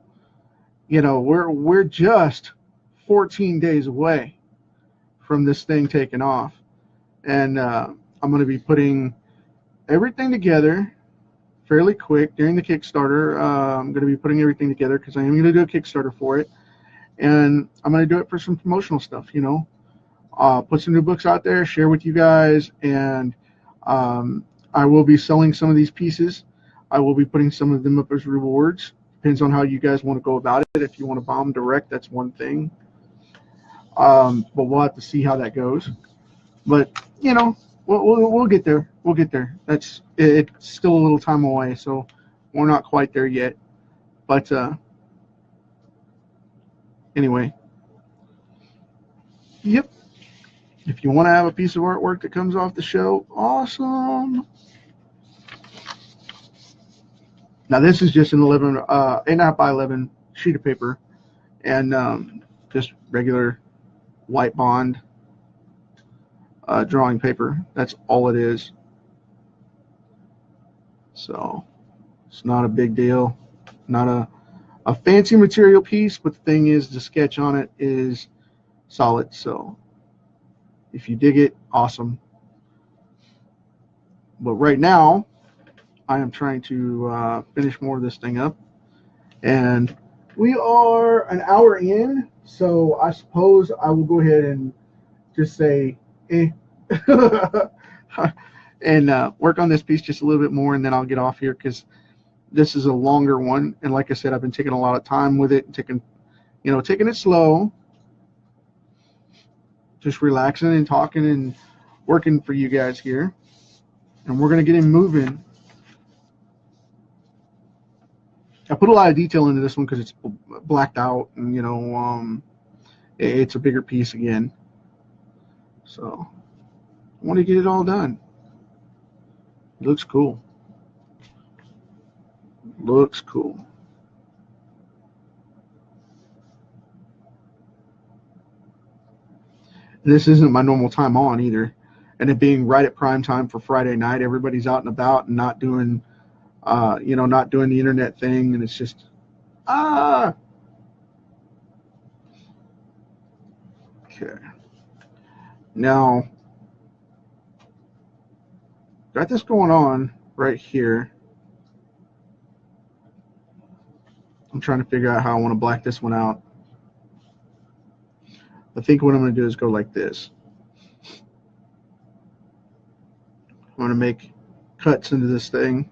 you know, we're just 14 days away from this thing taking off. And I'm going to be putting everything together fairly quick during the Kickstarter. I'm going to be putting everything together because I am going to do a Kickstarter for it. And I'm going to do it for some promotional stuff, you know. Put some new books out there, share with you guys, and I will be selling some of these pieces. I will be putting some of them up as rewards. Depends on how you guys want to go about it. If you want to buy them direct, that's one thing. But we'll have to see how that goes. But, you know, we'll get there. We'll get there. It's still a little time away, so we're not quite there yet. But anyway, yep. If you want to have a piece of artwork that comes off the show, awesome. Now this is just an 8.5 by 11 sheet of paper, and just regular white bond drawing paper. That's all it is. So it's not a big deal. Not a fancy material piece, but the thing is, the sketch on it is solid. So if you dig it, awesome. But right now, I am trying to finish more of this thing up. And we are an hour in, so I suppose I will go ahead and just say, and work on this piece just a little bit more, and then I'll get off here because this is a longer one. And like I said, I've been taking a lot of time with it, and taking it slow, just relaxing and talking and working for you guys here. And we're going to get him moving. I put a lot of detail into this one because it's blacked out, and you know, it's a bigger piece again. So I want to get it all done. It looks cool. Looks cool. This isn't my normal time on either, and it being right at prime time for Friday night, everybody's out and about and not doing, not doing the internet thing, and it's just Okay. Now, got this going on right here. I'm trying to figure out how I want to black this one out. I think what I'm going to do is go like this. I'm going to make cuts into this thing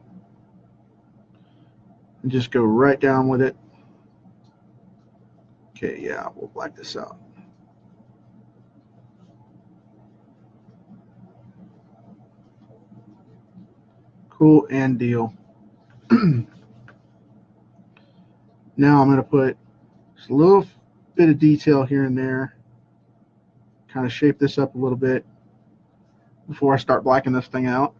and just go right down with it. Okay, yeah, we'll black this out. Cool and deal. Now I'm going to put just a little bit of detail here and there, kind of shape this up a little bit before I start blacking this thing out.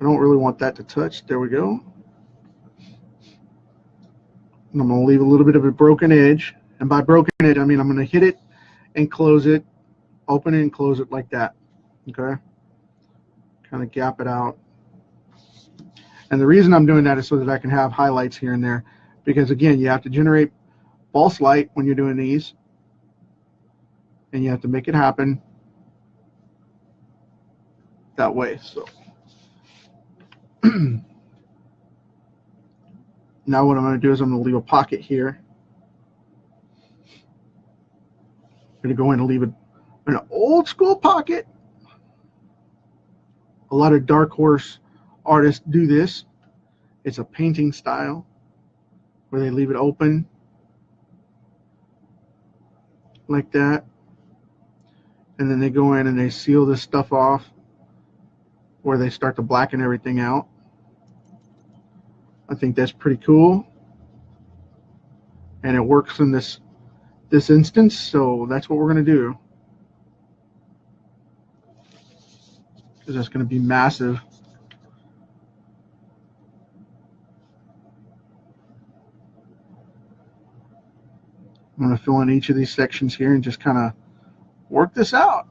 I don't really want that to touch. There we go. And I'm going to leave a little bit of a broken edge. And by broken edge, I mean I'm going to hit it and close it, open it and close it like that. Okay? Kind of gap it out. And the reason I'm doing that is so that I can have highlights here and there. Because again, you have to generate false light when you're doing these. And you have to make it happen that way. So now what I'm going to do is I'm going to leave a pocket here. I'm going to go in and leave an old school pocket. A lot of Dark Horse artists do this. It's a painting style where they leave it open like that, and then they go in and they seal this stuff off where they start to blacken everything out. I think that's pretty cool, and it works in this instance, so that's what we're going to do, because that's going to be massive. I'm going to fill in each of these sections here and just kind of work this out.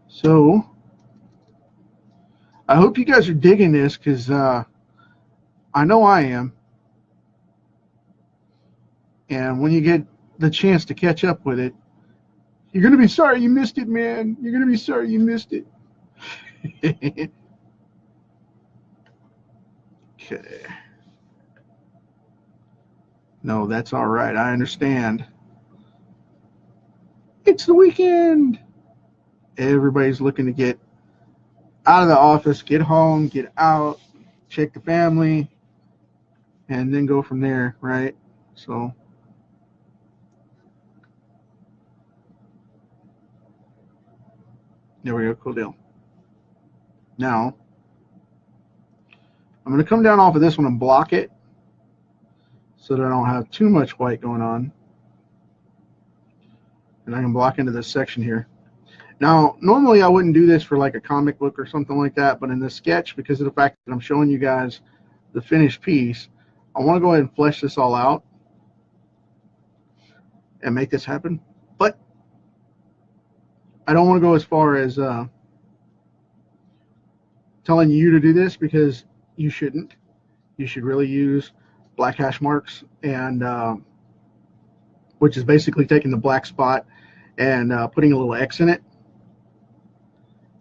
So I hope you guys are digging this, because I know I am. And when you get the chance to catch up with it, you're going to be sorry you missed it, man. You're going to be sorry you missed it. Okay. No, that's all right. I understand. It's the weekend. Everybody's looking to get out of the office, get home, get out, check the family, and then go from there, right? So there we go. Cool deal. Now I'm going to come down off of this one and block it so that I don't have too much white going on. And I can block into this section here. Now, normally I wouldn't do this for like a comic book or something like that, but in this sketch, because of the fact that I'm showing you guys the finished piece, I want to go ahead and flesh this all out and make this happen. But I don't want to go as far as telling you to do this, because you shouldn't. You should really use black hash marks, and which is basically taking the black spot and putting a little X in it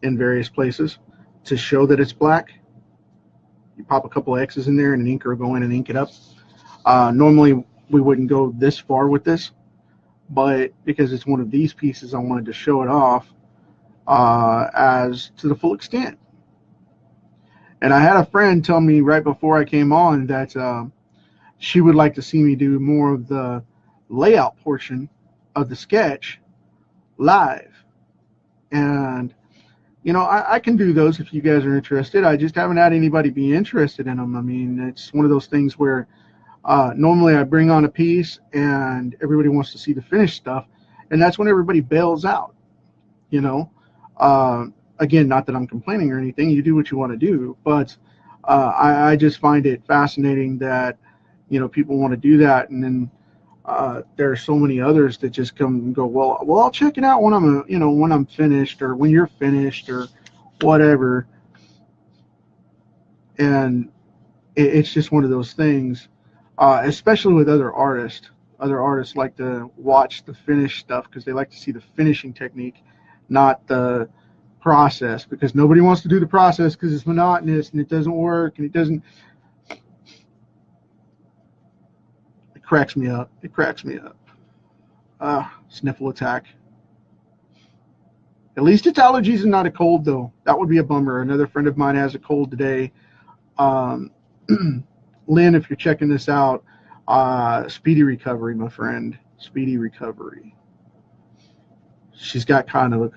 in various places to show that it's black. You pop a couple of X's in there and an inker will go in and ink it up. Normally we wouldn't go this far with this, but because it's one of these pieces, I wanted to show it off as to the full extent. And I had a friend tell me right before I came on that she would like to see me do more of the layout portion of the sketch live. And you know, I can do those if you guys are interested. I just haven't had anybody be interested in them. I mean, it's one of those things where normally I bring on a piece and everybody wants to see the finished stuff, and that's when everybody bails out, you know. Again, not that I'm complaining or anything. You do what you want to do, but I just find it fascinating that, you know, people want to do that, and then there are so many others that just come and go, well, I'll check it out when I'm finished, or when you're finished, or whatever. And it's just one of those things, especially with other artists. Other artists like to watch the finished stuff because they like to see the finishing technique, not the process, because nobody wants to do the process because it's monotonous and it doesn't work, and it cracks me up. It cracks me up. Sniffle attack. At least it's allergies and not a cold, though. That would be a bummer. Another friend of mine has a cold today. Lynn, if you're checking this out, speedy recovery, my friend. Speedy recovery. She's got kind of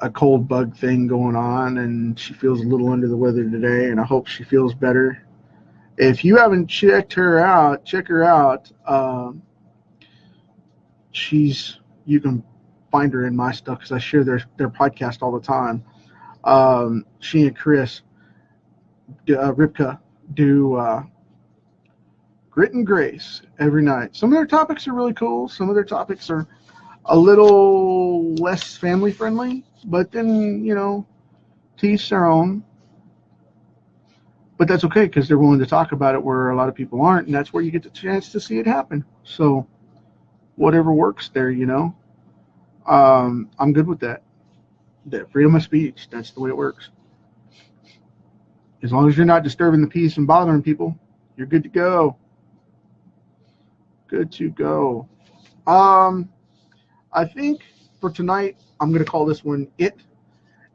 a cold bug thing going on, and she feels a little under the weather today, and I hope she feels better. If you haven't checked her out, check her out. You can find her in my stuff because I share their podcast all the time. She and Chris Ripka do Grit and Grace every night. Some of their topics are really cool. Some of their topics are a little less family friendly, but then, you know, to each their own. But that's okay, because they're willing to talk about it where a lot of people aren't, and that's where you get the chance to see it happen. So whatever works there, you know. I'm good with that. That freedom of speech, that's the way it works. As long as you're not disturbing the peace and bothering people, you're good to go. Good to go. I think for tonight, I'm going to call this one it,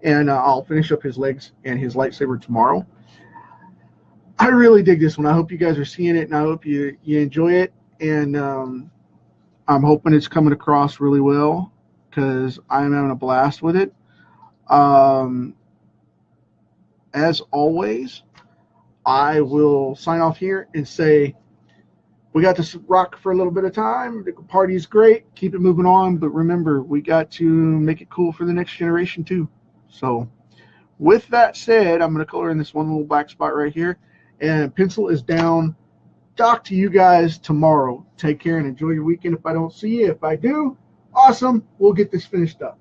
and I'll finish up his legs and his lightsaber tomorrow. I really dig this one. I hope you guys are seeing it, and I hope you enjoy it. And I'm hoping it's coming across really well, because I'm having a blast with it. As always, I will sign off here and say, we got to rock for a little bit of time. The party's great. Keep it moving on. But remember, we got to make it cool for the next generation too. So with that said, I'm going to color in this one little black spot right here. And pencil is down. Talk to you guys tomorrow. Take care and enjoy your weekend if I don't see you. If I do, awesome. We'll get this finished up.